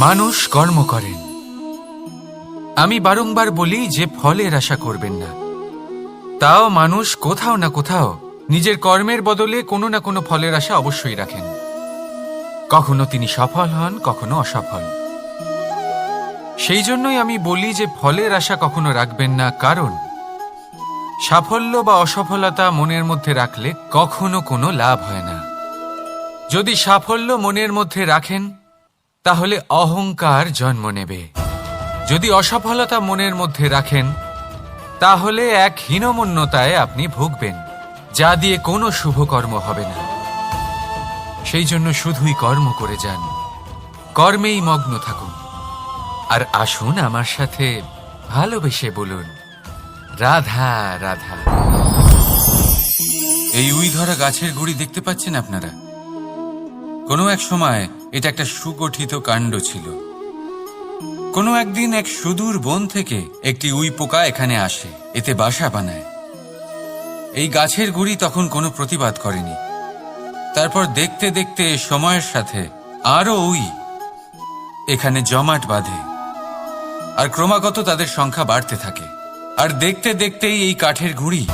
মানুষ কর্ম করেন। আমি বারংবার বলি যে ফলের আশা করবেন না। তাও মানুষ কোথাও না কোথাও নিজের কর্মের বদলে কোনো না কোনো ফলের আশা অবশ্যই রাখেন। কখনো তিনি সফল হন, কখনো অসফল। সেই জন্যই আমি বলি যে ফলের আশা কখনো রাখবেন না, কারণ সাফল্য বা অসফলতা মনের মধ্যে রাখলে কখনো কোনো লাভ হয় না। যদি সাফল্য মনের মধ্যে রাখেন তাহলে অহংকার জন্ম নেবে। যদি অসফলতা মনের মধ্যে রাখেন তাহলে এক হীনমন্যতায় আপনি ভুগবেন, যা দিয়ে কোনো শুভকর্ম হবে না। সেই জন্য শুধুই কর্ম করে যান, কর্মেই মগ্ন থাকুন। আর আসুন আমার সাথে ভালোবেসে বলুন, রাধা রাধা। এই উই ধরা গাছের গুড়ি দেখতে পাচ্ছেন আপনারা? কোনো এক সময় এটা একটা সুগঠিত কাণ্ড ছিল। কোনো একদিন এক সুদূর বন থেকে একটি উই পোকা এখানে আসে, এতে বাসা বানায়। এই গাছের গুড়ি তখন কোনো প্রতিবাদ করেনি। তারপর দেখতে দেখতে সময়ের সাথে আরো উই এখানে জমাট বাঁধে, আর ক্রমাগত তাদের সংখ্যা বাড়তে থাকে। আর দেখতে দেখতেই এই কাঠের গুঁড়ি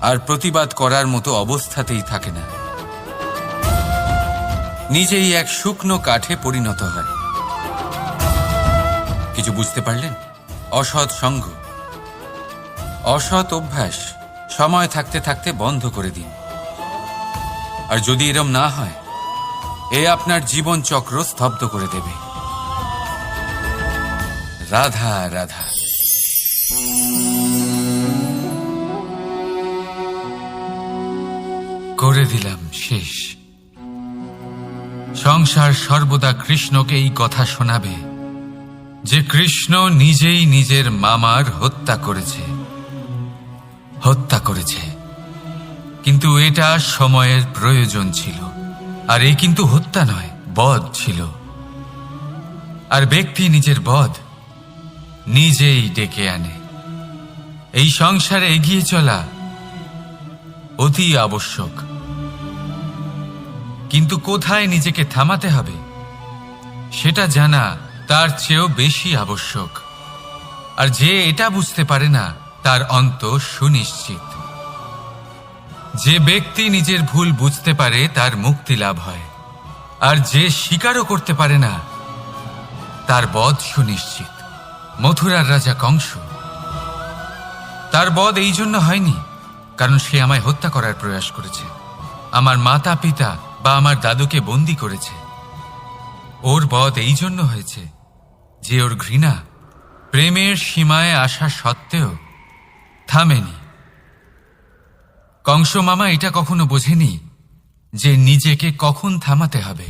আর প্রতিবাদ করার মতো অবস্থাতেই থাকে না, নিজেই এক শুকনো কাঠে পরিণত হয়। কিছু বুঝতে পারলেন? অসৎ সঙ্গ, অসৎ অভ্যাস সময় থাকতে থাকতে বন্ধ করে দিন। আর যদি এরম না হয়, এ আপনার জীবন চক্র স্তব্ধ করে দেবে। রাধা রাধা। করে দিলাম শেষ। সংসার সর্বদা কৃষ্ণকে এই কথা শোনাবে যে কৃষ্ণ নিজেই নিজের মামার হত্যা করেছে। কিন্তু এটা সময়ের প্রয়োজন ছিল। আর এই কিন্তু হত্যা নয়, বধ ছিল। আর ব্যক্তি নিজের বধ নিজেই ডেকে আনে। এই সংসারে এগিয়ে চলা অতি আবশ্যক, কিন্তু কোথায় নিজেকে থামাতে হবে সেটা জানা তার চেয়েও বেশি আবশ্যক। আর যে এটা বুঝতে পারে না তার অন্ত সুনিশ্চিত। যে ব্যক্তি নিজের ভুল বুঝতে পারে তার মুক্তি লাভ হয়, আর যে স্বীকারও করতে পারে না তার বধ সুনিশ্চিত। মথুরার রাজা কংস, তার বধ এই জন্য হয়নি কারণ সে আমায় হত্যা করার প্রয়াস করেছে, আমার মাতা পিতা বা আমার দাদুকে বন্দী করেছে। ওর বধ এই জন্য হয়েছে যে ওর ঘৃণা প্রেমের সীমায় আসা সত্ত্বেও থামেনি। কংস মামা এটা কখনো বোঝেনি যে নিজেকে কখন থামাতে হবে।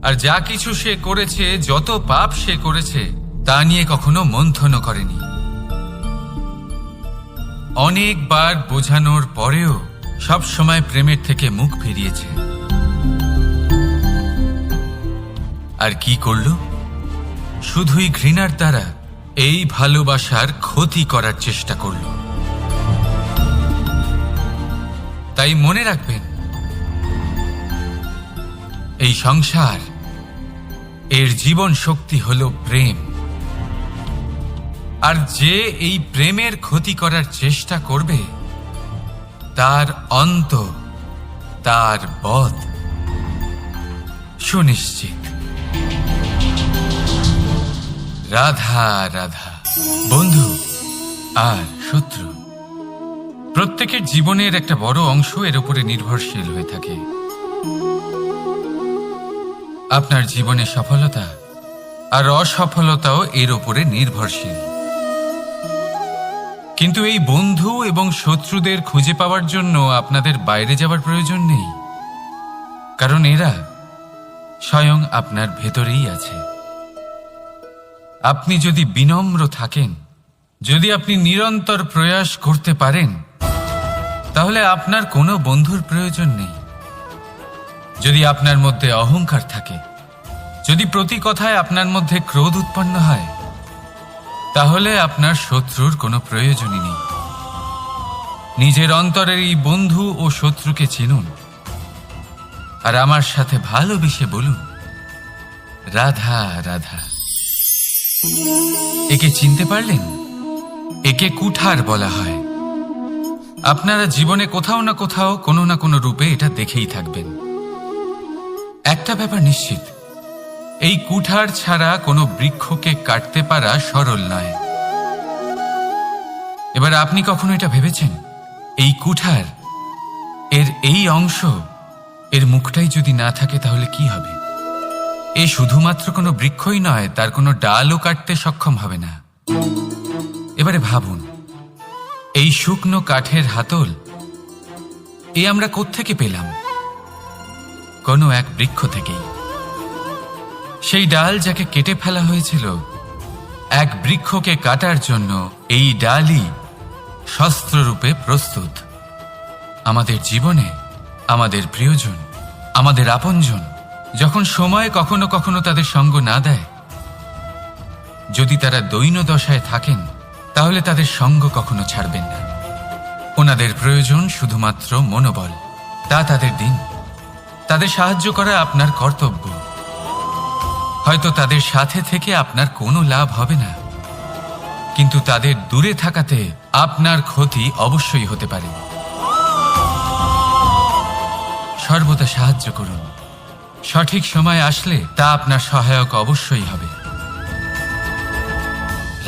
আর যা কিছু সে করেছে, যত পাপ সে করেছে, তা নিয়ে কখনো মন্থনও করেনি। অনেকবার বোঝানোর পরেও সব সময় প্রেমের থেকে মুখ ফিরিয়েছে। আর কি করল? শুধুই ঘৃণার দ্বারা এই ভালোবাসার ক্ষতি করার চেষ্টা করল। তাই মনে রাখবেন, এই সংসার, এর জীবন শক্তি হল প্রেম। আর যে এই প্রেমের ক্ষতি করার চেষ্টা করবে তার অন্ত, তার বধ সুনিশ্চিত। রাধা রাধা। বন্ধু আর শত্রু, প্রত্যেকের জীবনের একটা বড় অংশ এর উপরে নির্ভরশীল হয়ে থাকে। আপনার জীবনে সফলতা আর অসফলতাও এর উপরে নির্ভরশীল। কিন্তু এই বন্ধু এবং শত্রুদের খুঁজে পাওয়ার জন্য আপনাদের বাইরে যাওয়ার প্রয়োজন নেই, কারণ এরা স্বয়ং আপনার ভেতরেই আছে। আপনি যদি বিনম্র থাকেন, যদি আপনি নিরন্তর প্রয়াস করতে পারেন, তাহলে আপনার কোনো বন্ধুর প্রয়োজন নেই। যদি আপনার মধ্যে অহংকার থাকে, যদি প্রতি কথায় আপনার মধ্যে ক্রোধ উৎপন্ন হয়, তাহলে আপনার শত্রুর কোনো প্রয়োজনই নেই। নিজের অন্তরের এই বন্ধু ও শত্রুকে চিনুন, আর আমার সাথে ভালোবেসে বলুন, রাধা রাধা। একে চিনতে পারলেন? একে কুঠার বলা হয়। আপনারা জীবনে কোথাও না কোথাও কোনো না কোনো রূপে এটা দেখেই থাকবেন। একটা ব্যাপার নিশ্চিত, এই কুঠার ছাড়া কোনো বৃক্ষকে কাটতে পারা সরল নয়। এবার আপনি কখনো এটা ভেবেছেন, এই কুঠার, এর এই অংশ, এর মুখটাই যদি না থাকে তাহলে কি হবে? এ শুধুমাত্র কোনো বৃক্ষই নয়, তার কোনো ডালও কাটতে সক্ষম হবে না। এবারে ভাবুন, এই শুকনো কাঠের হাতল এ আমরা কোত্থেকে পেলাম? কোনো এক বৃক্ষ থেকেই। সেই ডাল যাকে কেটে ফেলা হয়েছিল এক বৃক্ষকে কাটার জন্য, এই ডালই শস্ত্ররূপে প্রস্তুত। আমাদের জীবনে আমাদের প্রিয়জন, আমাদের আপনজন যখন সময় কখনো কখনো তাদের সঙ্গ না দেয়, যদি তারা দৈন্য দশায় থাকেন, তাহলে তাদের সঙ্গ কখনো ছাড়বেন না। ওনাদের প্রয়োজন শুধুমাত্র মনোবল। তা তাদের দিন, তাদের সাহায্য করা আপনার কর্তব্য। হয়তো তাদের সাথে থেকে আপনার কোনো লাভ হবে না, কিন্তু তাদের দূরে থাকাতে আপনার ক্ষতি অবশ্যই হতে পারে। সর্বদা সাহায্য করুন। সঠিক সময় আসলে তা আপনার সহায়ক অবশ্যই হবে।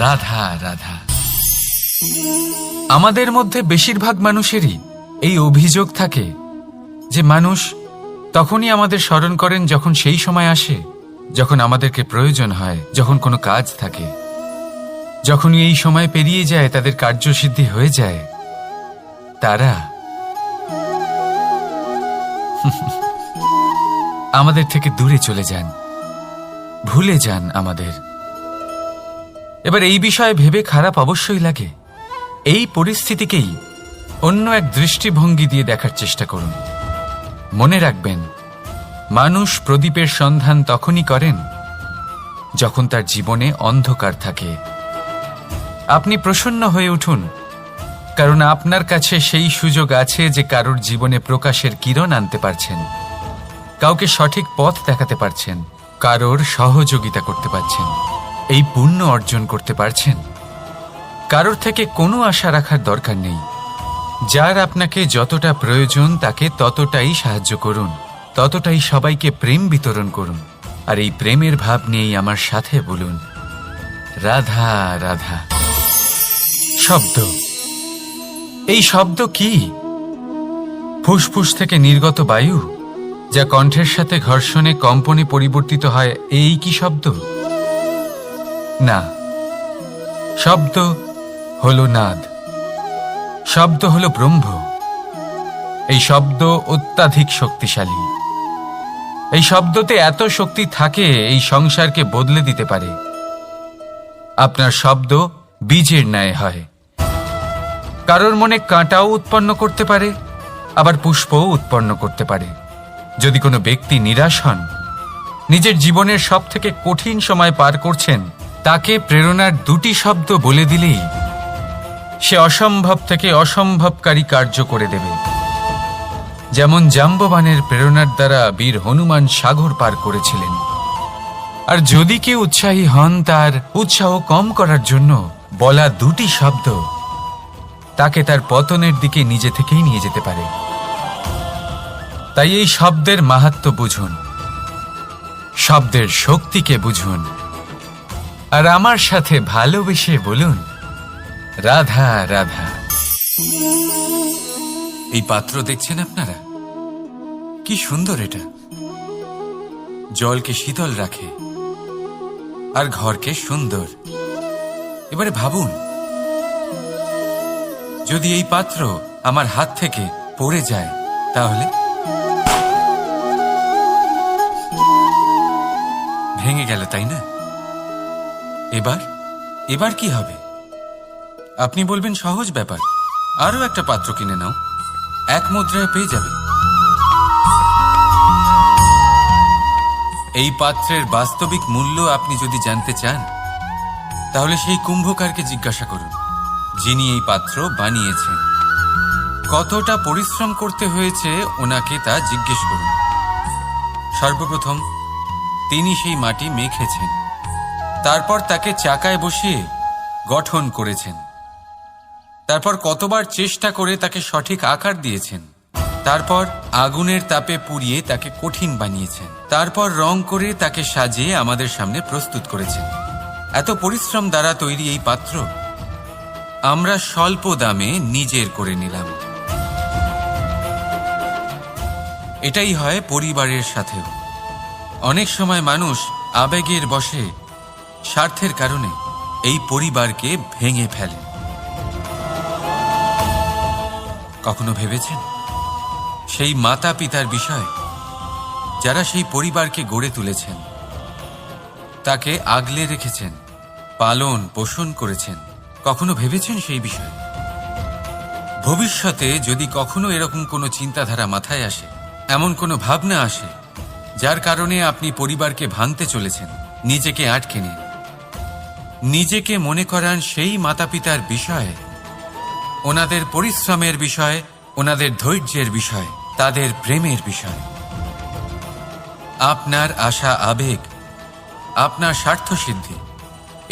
রাধা রাধা। আমাদের মধ্যে বেশিরভাগ মানুষেরই এই অভিযোগ থাকে যে মানুষ তখনই আমাদের স্মরণ করেন যখন সেই সময় আসে যখন আমাদেরকে প্রয়োজন হয়, যখন কোনো কাজ থাকে। যখনই এই সময় পেরিয়ে যায়, তাদের কার্যসিদ্ধি হয়ে যায়, তারা আমাদের থেকে দূরে চলে যান, ভুলে যান আমাদের। এবার এই বিষয়ে ভেবে খারাপ অবশ্যই লাগে। এই পরিস্থিতিকেই অন্য এক দৃষ্টিভঙ্গি দিয়ে দেখার চেষ্টা করুন। মনে রাখবেন, মানুষ প্রদীপের সন্ধান তখনই করেন যখন তার জীবনে অন্ধকার থাকে। আপনি প্রসন্ন হয়ে উঠুন, কারণ আপনার কাছে সেই সুযোগ আছে যে কারোর জীবনে প্রকাশের কিরণ আনতে পারছেন, কাউকে সঠিক পথ দেখাতে পারছেন, কারোর সহযোগিতা করতে পারছেন, এই পুণ্য অর্জন করতে পারছেন। কারোর থেকে কোনো আশা রাখার দরকার নেই। যার আপনাকে যতটা প্রয়োজন তাকে ততটাই সাহায্য করুন, ততটাই সবাইকে প্রেম বিতরণ করুন। আর এই প্রেমের ভাব নিয়েই আমার সাথে বলুন, রাধা রাধা। শব্দ, এই শব্দ কি? ফুসফুস থেকে নির্গত বায়ু যা কণ্ঠের সাথে ঘর্ষণে কম্পনে পরিবর্তিত হয়, এই কি শব্দ? না, শব্দ হলো নাদ, শব্দ হলো ব্রহ্ম। এই শব্দ অত্যাধিক শক্তিশালী। এই শব্দতে এত শক্তি থাকে, এই সংসারকে বদলে দিতে পারে। আপনার শব্দ বীজের ন্যায় হয়। কারোর মনে কাঁটাও উৎপন্ন করতে পারে, আবার পুষ্পও উৎপন্ন করতে পারে। যদি কোনো ব্যক্তি নিরাশ হন, নিজের জীবনের সব থেকে কঠিন সময় পার করছেন, তাকে প্রেরণার দুটি শব্দ বলে দিলেই সে অসম্ভব থেকে অসম্ভবকারী কার্য করে দেবে। যেমন জাম্ববানের প্রেরণার দ্বারা বীর হনুমান সাগর পার করেছিলেন। আর যদি কেউ উৎসাহী হন, তার উৎসাহ কম করার জন্য বলা দুটি শব্দ তাকে তার পতনের দিকে নিজে থেকেই নিয়ে যেতে পারে। তাই এই শব্দের মাহাত্ম্য বুঝুন, শব্দের শক্তিকে বুঝুন, আর আমার সাথে ভালোবেসে বলুন, রাধা রাধা। এই পাত্র দেখছেন আপনারা, কি সুন্দর এটা। জলকে শীতল রাখে আর ঘরকে সুন্দর। এবারে ভাবুন, যদি এই পাত্র আমার হাত থেকে পড়ে যায়, তাহলে ভেঙে গেল, তাই না? এবার কি হবে? আপনি বলবেন সহজ ব্যাপার, আরো একটা পাত্র কিনে নাও, এক মুদ্রায় পেয়ে যাবে। এই পাত্রের বাস্তবিক মূল্য আপনি যদি জানতে চান, তাহলে সেই কুম্ভকারকে জিজ্ঞাসা করুন, যিনি এই পাত্র বানিয়েছেন। কতটা পরিশ্রম করতে হয়েছে ওনাকে তা জিজ্ঞেস করুন। সর্বপ্রথম তিনি সেই মাটি মেখেছেন, তারপর তাকে চাকায় বসিয়ে গঠন করেছেন, তারপর কতবার চেষ্টা করে তাকে সঠিক আকার দিয়েছেন, তারপর আগুনের তাপে পুড়িয়ে তাকে কঠিন বানিয়েছেন, তারপর রং করে তাকে সাজিয়ে আমাদের সামনে প্রস্তুত করেছেন। এত পরিশ্রম দ্বারা তৈরি এই পাত্র আমরা স্বল্প দামে নিজের করে নিলাম। এটাই হয় পরিবারের সাথেও। অনেক সময় মানুষ আবেগের বশে, স্বার্থের কারণে এই পরিবারকে ভেঙে ফেলে। কখনো ভেবেছেন সেই মাতা পিতার বিষয়, যারা সেই পরিবারকে গড়ে তুলেছেন, তাকে আগলে রেখেছেন, পালন পোষণ করেছেন? কখনো ভেবেছেন সেই বিষয়ে? ভবিষ্যতে যদি কখনো এরকম কোনো চিন্তাধারা মাথায় আসে, এমন কোনো ভাবনা আসে যার কারণে আপনি পরিবারকে ভাঙতে চলেছেন, নিজেকে আটকে নিন। নিজেকে মনে করান সেই মাতা পিতার বিষয়ে, ওনাদের পরিশ্রমের বিষয়, ওনাদের ধৈর্যের বিষয়, তাদের প্রেমের বিষয়। আপনার আশা, আবেগ, আপনার স্বার্থসিদ্ধি,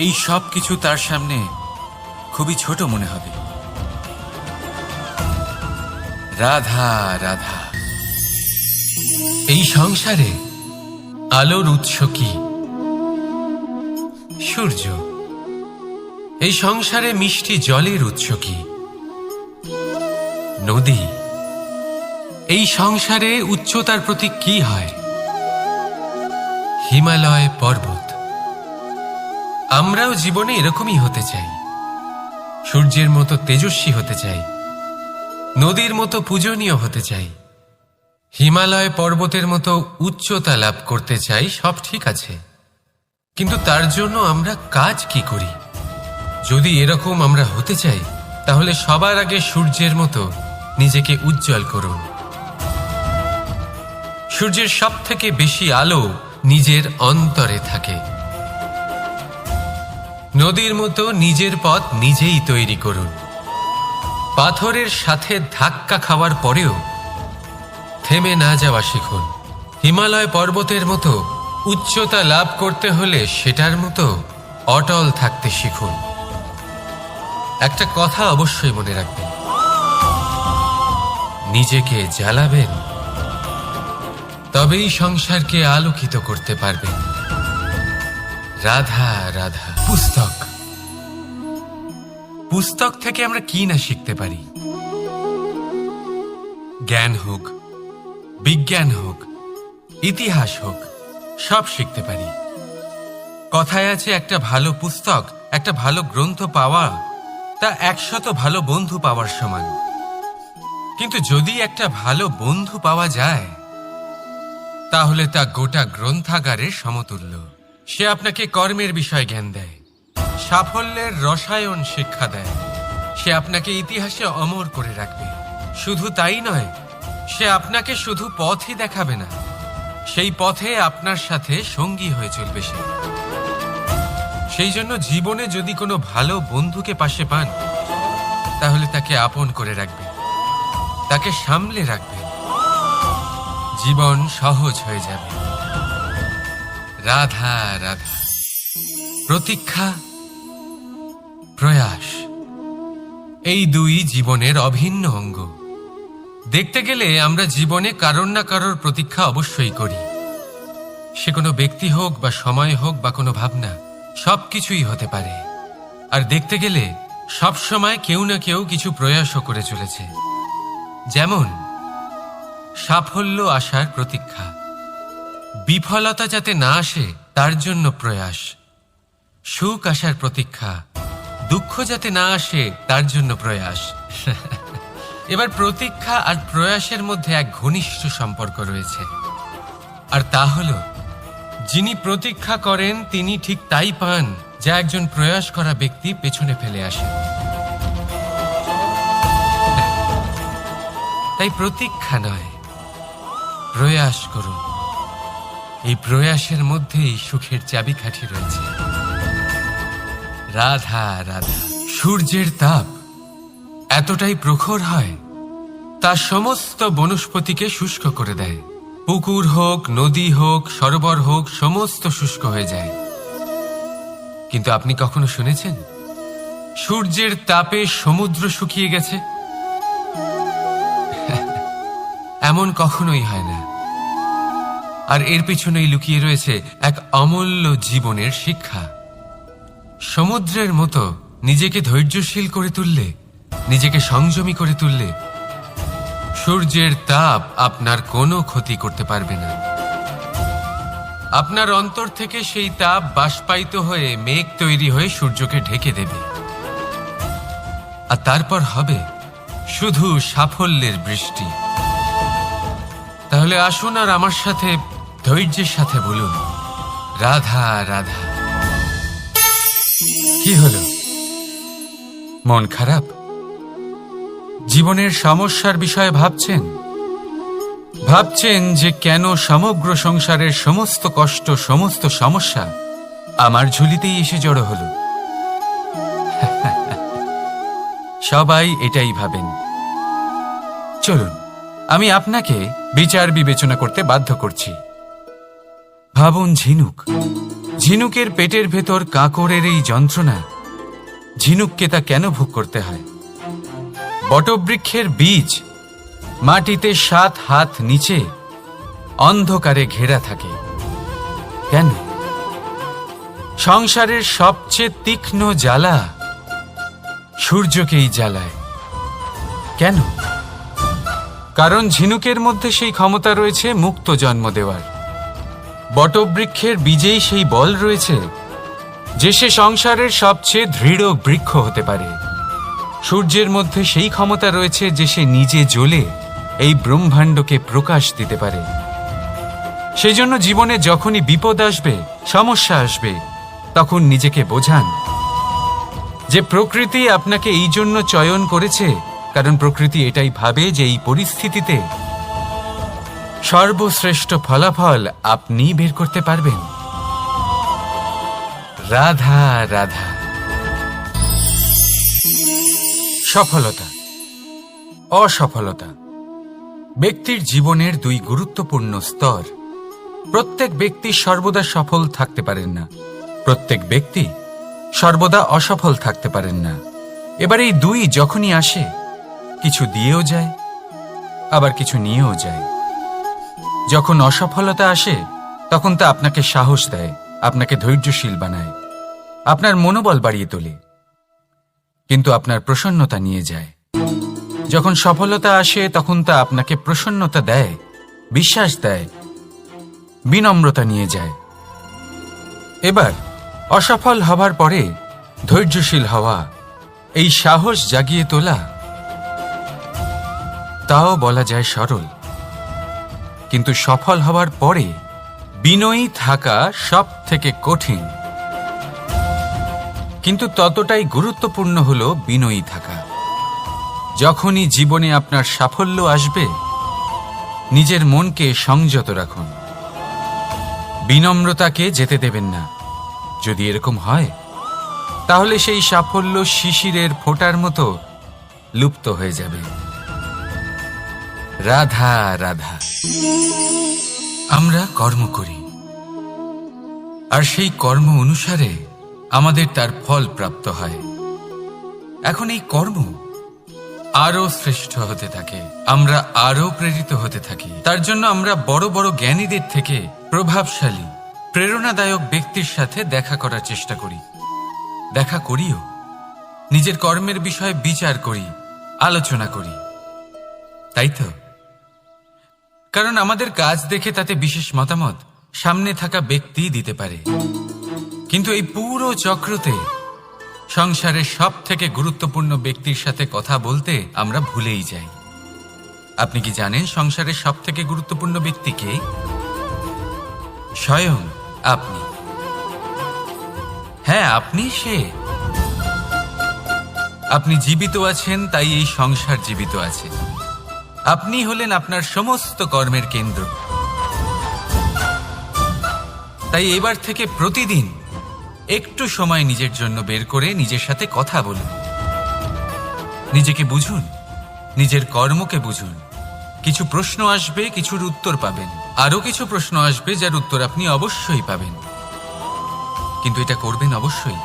এই সব কিছু তার সামনে খুবই ছোট মনে হবে। রাধা রাধা। এই সংসারে আলোর উৎস কি? সূর্য। এই সংসারে মিষ্টি জলের উৎস কি? নদী। এই সংসারে উচ্চতার প্রতীক কি হয়? হিমালয় পর্বত। আমরাও জীবনে এরকমই হতে চাই, সূর্যের মতো তেজস্বী হতে চাই, নদীর মতো পূজনীয় হতে চাই, হিমালয় পর্বতের মতো উচ্চতা লাভ করতে চাই। সব ঠিক আছে, কিন্তু তার জন্য আমরা কাজ কি করি? যদি এরকম আমরা হতে চাই, তাহলে সবার আগে সূর্যের মতো নিজেকে উজ্জ্বল করুন। সূর্যের সব থেকে বেশি আলো নিজের অন্তরে থাকে। নদীর মতো নিজের পথ নিজেই তৈরি করুন। পাথরের সাথে ধাক্কা খাওয়ার পরেও থেমে না যাওয়া শিখুন। হিমালয় পর্বতের মতো উচ্চতা লাভ করতে হলে সেটার মতো অটল থাকতে শিখুন। একটা কথা অবশ্যই মনে রাখবেন, নিজেকে জ্বালাবেন, তবেই সংসারকে আলোকিত করতে পারবেন। রাধা রাধা। পুস্তক। পুস্তক থেকে আমরা কি না শিখতে পারি? জ্ঞান হোক, বিজ্ঞান হোক, ইতিহাস হোক, সব শিখতে পারি। কথায় আছে, একটা ভালো পুস্তক, একটা ভালো গ্রন্থ পাওয়া তা 100 ভালো বন্ধু পাওয়ার সমান। কিন্তু যদি একটা ভালো বন্ধু পাওয়া যায়, তাহলে তা গোটা গ্রন্থাগারের সমতুল্য। সে আপনাকে কর্মের বিষয় জ্ঞান দেয়, সাফল্যের রসায়ন শিক্ষা দেয়, সে আপনাকে ইতিহাসে অমর করে রাখবে। শুধু তাই নয়, সে আপনাকে শুধু পথই দেখাবে না, সেই পথে আপনার সাথে সঙ্গী হয়ে চলবে সে। সেই জন্য জীবনে যদি কোনো ভালো বন্ধুকে পাশে পান, তাহলে তাকে আপন করে রাখবেন, তাকে সামলে রাখবেন, জীবন সহজ হয়ে যাবে। রাধা রাধা। প্রতীক্ষা, প্রয়াস, এই দুই জীবনের অভিন্ন অঙ্গ। দেখতে গেলে আমরা জীবনে কারোর না কারোর প্রতীক্ষা অবশ্যই করি। সে কোনো ব্যক্তি হোক বা সময় হোক বা কোনো ভাবনা, সবকিছুই হতে পারে। আর দেখতে গেলে সব সময় কেউ না কেউ কিছু প্রয়াসও করে চলেছে। যেমন সাফল্য আসার প্রতীক্ষা, বিফলতা যাতে না আসে তার জন্য প্রয়াস, সুখ আসার প্রতীক্ষা, দুঃখ যাতে না আসে তার জন্য প্রয়াস। এবার প্রতীক্ষা আর প্রয়াসের মধ্যে এক ঘনিষ্ঠ সম্পর্ক রয়েছে, আর তা হলো, যিনি প্রতীক্ষা করেন তিনি ঠিক তাই পান যা একজন প্রয়াস করা ব্যক্তি পেছনে ফেলে আসে। তাই প্রতীক্ষা নয়, প্রয়াস করুন। এই প্রয়াসের মধ্যেই সুখের চাবিকাঠি রয়েছে। রাধা রাধা। সূর্যের তাপ এতটাই প্রখর হয়, তা সমস্ত বনস্পতিকে শুষ্ক করে দেয়। পুকুর হোক, নদী হোক, সরোবর হোক, সমস্ত শুষ্ক হয়ে যায়। কিন্তু আপনি কখনো শুনেছেন সূর্যের তাপে সমুদ্র শুকিয়ে গেছে? এমন কখনোই হয় না। আর এর পিছনেই লুকিয়ে রয়েছে এক অমূল্য জীবনের শিক্ষা। সমুদ্রের মতো নিজেকে ধৈর্যশীল করে তুললে, নিজেকে সংযমী করে তুললে, সূর্যের তাপ আপনার কোনো ক্ষতি করতে পারবে না। আপনার অন্তর থেকে সেই তাপ বাষ্পায়িত হয়ে মেঘ তৈরি হয়ে সূর্যকে ঢেকে দেবে, আর তারপর হবে শুধু সাফল্যের বৃষ্টি। তাহলে আসুন আর আমার সাথে ধৈর্যের সাথে বলুন, রাধা রাধা। কি হলো, মন খারাপ? জীবনের সমস্যার বিষয়ে ভাবছেন? ভাবছেন যে কেন সমগ্র সংসারের সমস্ত কষ্ট, সমস্ত সমস্যা আমার ঝুলিতেই এসে জড়ো হলো? সবাই এটাই ভাবেন। চলুন, আমি আপনাকে বিচার বিবেচনা করতে বাধ্য করছি। ভাবুন ঝিনুক, ঝিনুকের পেটের ভেতর কাঁকড়ের এই যন্ত্রণা, ঝিনুককে তা কেন ভোগ করতে হয়? বটবৃক্ষের বীজ মাটিতে 7 হাত নিচে অন্ধকারে ঘেরা থাকে কেন? সংসারের সবচেয়ে তীক্ষ্ণ জ্বালা সূর্যকেই জ্বালায় কেন? কারণ ঝিনুকের মধ্যে সেই ক্ষমতা রয়েছে মুক্ত জন্ম দেওয়ার। বটবৃক্ষের বীজেই সেই বল রয়েছে যে সে সংসারের সবচেয়ে দৃঢ় বৃক্ষ হতে পারে। সূর্যের মধ্যে সেই ক্ষমতা রয়েছে যে সে নিজে জ্বলে এই ব্রহ্মাণ্ডকে প্রকাশ দিতে পারে। সেই জন্য জীবনে যখনই বিপদ আসবে, সমস্যা আসবে, তখন নিজেকে বোঝান যে প্রকৃতি আপনাকে এই জন্য চয়ন করেছে, কারণ প্রকৃতি এটাই ভাবে যে এই পরিস্থিতিতে সর্বশ্রেষ্ঠ ফলাফল আপনি বের করতে পারবেন। রাধা রাধা। সফলতা, অসফলতা ব্যক্তির জীবনের 2 গুরুত্বপূর্ণ স্তর। প্রত্যেক ব্যক্তি সর্বদা সফল থাকতে পারেন না, প্রত্যেক ব্যক্তি সর্বদা অসফল থাকতে পারেন না। এবার এই 2 যখনই আসে, কিছু দিয়েও যায়, আবার কিছু নিয়েও যায়। যখন অসফলতা আসে, তখন তা আপনাকে সাহস দেয়, আপনাকে ধৈর্যশীল বানায়, আপনার মনোবল বাড়িয়ে তোলে, কিন্তু আপনার প্রসন্নতা নিয়ে যায়। যখন সফলতা আসে, তখন তা আপনাকে প্রসন্নতা দেয়, বিশ্বাস দেয়, বিনম্রতা নিয়ে যায়। এবার অসফল হবার পরে ধৈর্যশীল হওয়া, এই সাহস জাগিয়ে তোলা, তাও বলা যায় সরল। কিন্তু সফল হবার পরে বিনয়ী থাকা সব থেকে কঠিন। কিন্তু ততটাই গুরুত্বপূর্ণ হলো বিনয়ী থাকা। যখনই জীবনে আপনার সাফল্য আসবে, নিজের মনকে সংযত রাখুন, বিনম্রতাকে যেতে দেবেন না। যদি এরকম হয়, তাহলে সেই সাফল্য শিশিরের ফোঁটার মতো লুপ্ত হয়ে যাবে। রাধা রাধা। আমরা কর্ম করি, আর সেই কর্ম অনুসারে আমাদের তার ফল প্রাপ্ত হয়। এখন এই কর্ম আরো শ্রেষ্ঠ হতে থাকে, আমরা আরো প্রেরিত হতে থাকি। তার জন্য আমরা বড় বড় জ্ঞানীদের থেকে প্রভাবশালী, প্রেরণাদায়ক ব্যক্তির সাথে দেখা করার চেষ্টা করি, দেখা করিও। নিজের কর্মের বিষয়ে বিচার করি, আলোচনা করি, তাই তো? কারণ আমাদের কাজ দেখে তাতে বিশেষ মতামত সামনে থাকা ব্যক্তি দিতে পারে। কিন্তু এই পুরো চক্রতে সংসারের সব থেকে গুরুত্বপূর্ণ ব্যক্তির সাথে কথা বলতে আমরা ভুলেই যাই। আপনি কি জানেন সংসারের সব থেকে গুরুত্বপূর্ণ ব্যক্তি কে? স্বয়ং আপনি। হ্যাঁ, আপনি সে। আপনি জীবিত আছেন, তাই এই সংসার জীবিত আছে। আপনি হলেন আপনার সমস্ত কর্মের কেন্দ্র। তাই এবার থেকে প্রতিদিন একটু সময় নিজের জন্য বের করে নিজের সাথে কথা বলুন। নিজেকে বুঝুন, নিজের কর্মকে বুঝুন। কিছু প্রশ্ন আসবে, কিছুর উত্তর পাবেন। আরো কিছু প্রশ্ন আসবে যার উত্তর আপনি অবশ্যই পাবেন, কিন্তু এটা করবেন অবশ্যই,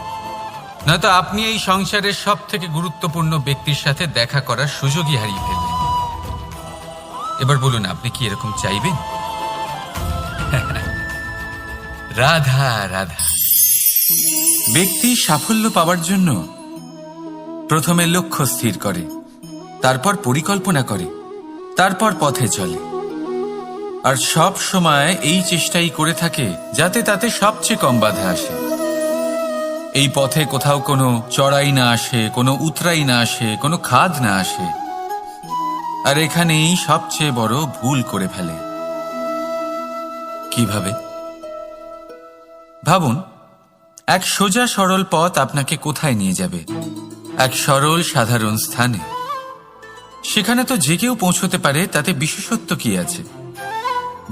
নয়তো আপনি এই সংসারের সব থেকে গুরুত্বপূর্ণ ব্যক্তির সাথে দেখা করার সুযোগই হারিয়ে ফেলবেন। এবার বলুন, আপনি কি এরকম চাইবেন? রাধা রাধা। ব্যক্তি সাফল্য পাওয়ার জন্য প্রথমে লক্ষ্য স্থির করে, তারপর পরিকল্পনা করে, তারপর পথে চলে, আর সব সময় এই চেষ্টাই করে থাকে যাতে তাতে সবচেয়ে কম বাধা আসে। এই পথে কোথাও কোনো চড়াই না আসে, কোনো উতরাই না আসে, কোনো খাদ না আসে, আর এখানেই সবচেয়ে বড় ভুল করে ফেলে। কিভাবে? ভাবুন, এক সোজা সরল পথ আপনাকে কোথায় নিয়ে যাবে? এক সরল সাধারণ স্থানে। সেখানে তো যে কেউ পৌঁছতে পারে, তাতে বিশেষত্ব কি আছে?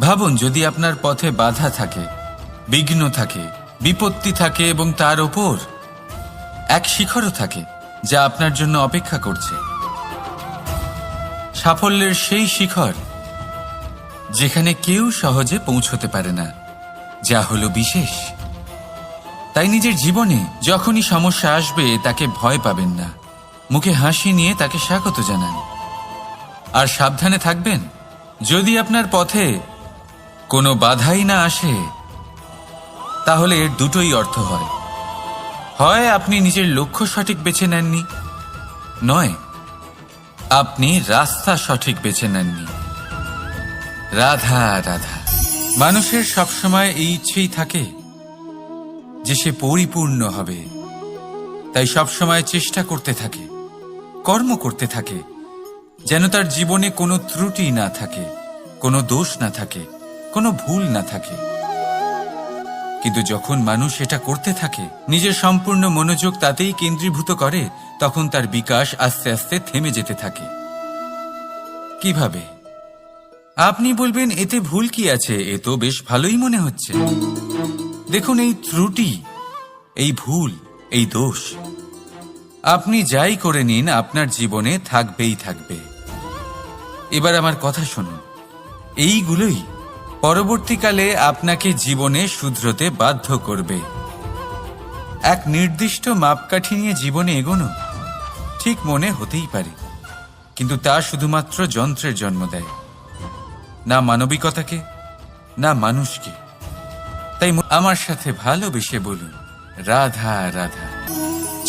ভাবুন, যদি আপনার পথে বাধা থাকে, বিঘ্ন থাকে, বিপত্তি থাকে এবং তার ওপর এক শিখরও থাকে যা আপনার জন্য অপেক্ষা করছে। সাফল্যের সেই শিখর যেখানে কেউ সহজে পৌঁছতে পারে না, যা হলো বিশেষ। তাই নিজের জীবনে যখনই সমস্যা আসবে তাকে ভয় পাবেন না, মুখে হাসি নিয়ে তাকে স্বাগত জানান। আর সাবধানে থাকবেন, যদি আপনার পথে কোনো বাধাই না আসে, তাহলে এর দুটোই অর্থ হয়। হয় আপনি নিজের লক্ষ্য সঠিক বেছে নেননি, নয় আপনি রাস্তা সঠিক বেছে নেননি। রাধা রাধা। মানুষের সবসময় এই ইচ্ছেই থাকে যে সে পরিপূর্ণ হবে, তাই সবসময় চেষ্টা করতে থাকে, কর্ম করতে থাকে, যেন তার জীবনে কোনো ত্রুটি না থাকে, কোনো দোষ না থাকে, কোনো ভুল না থাকে। কিন্তু যখন মানুষ এটা করতে থাকে, নিজের সম্পূর্ণ মনোযোগ তাতেই কেন্দ্রীভূত করে, তখন তার বিকাশ আস্তে আস্তে থেমে যেতে থাকে। কিভাবে? আপনি বলবেন, এতে ভুল কি আছে? এ তো বেশ ভালোই মনে হচ্ছে। দেখুন, এই ত্রুটি, এই ভুল, এই দোষ আপনি যাই করে নিন, আপনার জীবনে থাকবেই থাকবে। এবার আমার কথা শুনুন, এইগুলোই পরবর্তীকালে আপনাকে জীবনে শুধরোতে বাধ্য করবে। এক নির্দিষ্ট মাপকাঠি নিয়ে জীবনে এগোনো ঠিক মনে হতেই পারে, কিন্তু তা শুধুমাত্র যন্ত্রের জন্ম দেয়, না মানবিকতাকে, না মানুষকে। তাই আমার সাথে ভালোবেসে বলুন, রাধা রাধা।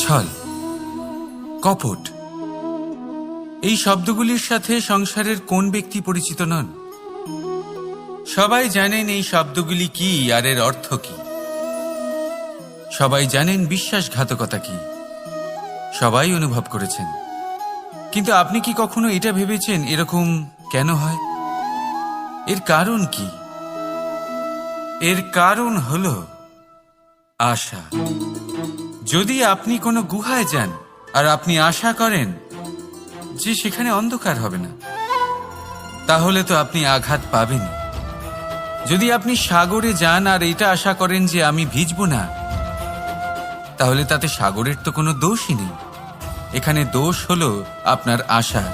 ছল, কপট, এই শব্দগুলির সাথে সংসারের কোন ব্যক্তি পরিচিত নন? সবাই জানেন এই শব্দগুলি কি আর এর অর্থ কি। সবাই জানেন বিশ্বাসঘাতকতা কি, সবাই অনুভব করেছেন। কিন্তু আপনি কি কখনো এটা ভেবেছেন এরকম কেন হয়? এর কারণ কি? এর কারণ হলো আশা। যদি আপনি কোনো গুহায় যান আর আপনি আশা করেন যে সেখানে অন্ধকার হবে না, তাহলে তো আপনি আঘাত পাবেন। যদি আপনি সাগরে যান আর এটা আশা করেন যে আমি ভিজব না, তাহলে তাতে সাগরের তো কোনো দোষই নেই। এখানে দোষ হলো আপনার আশা।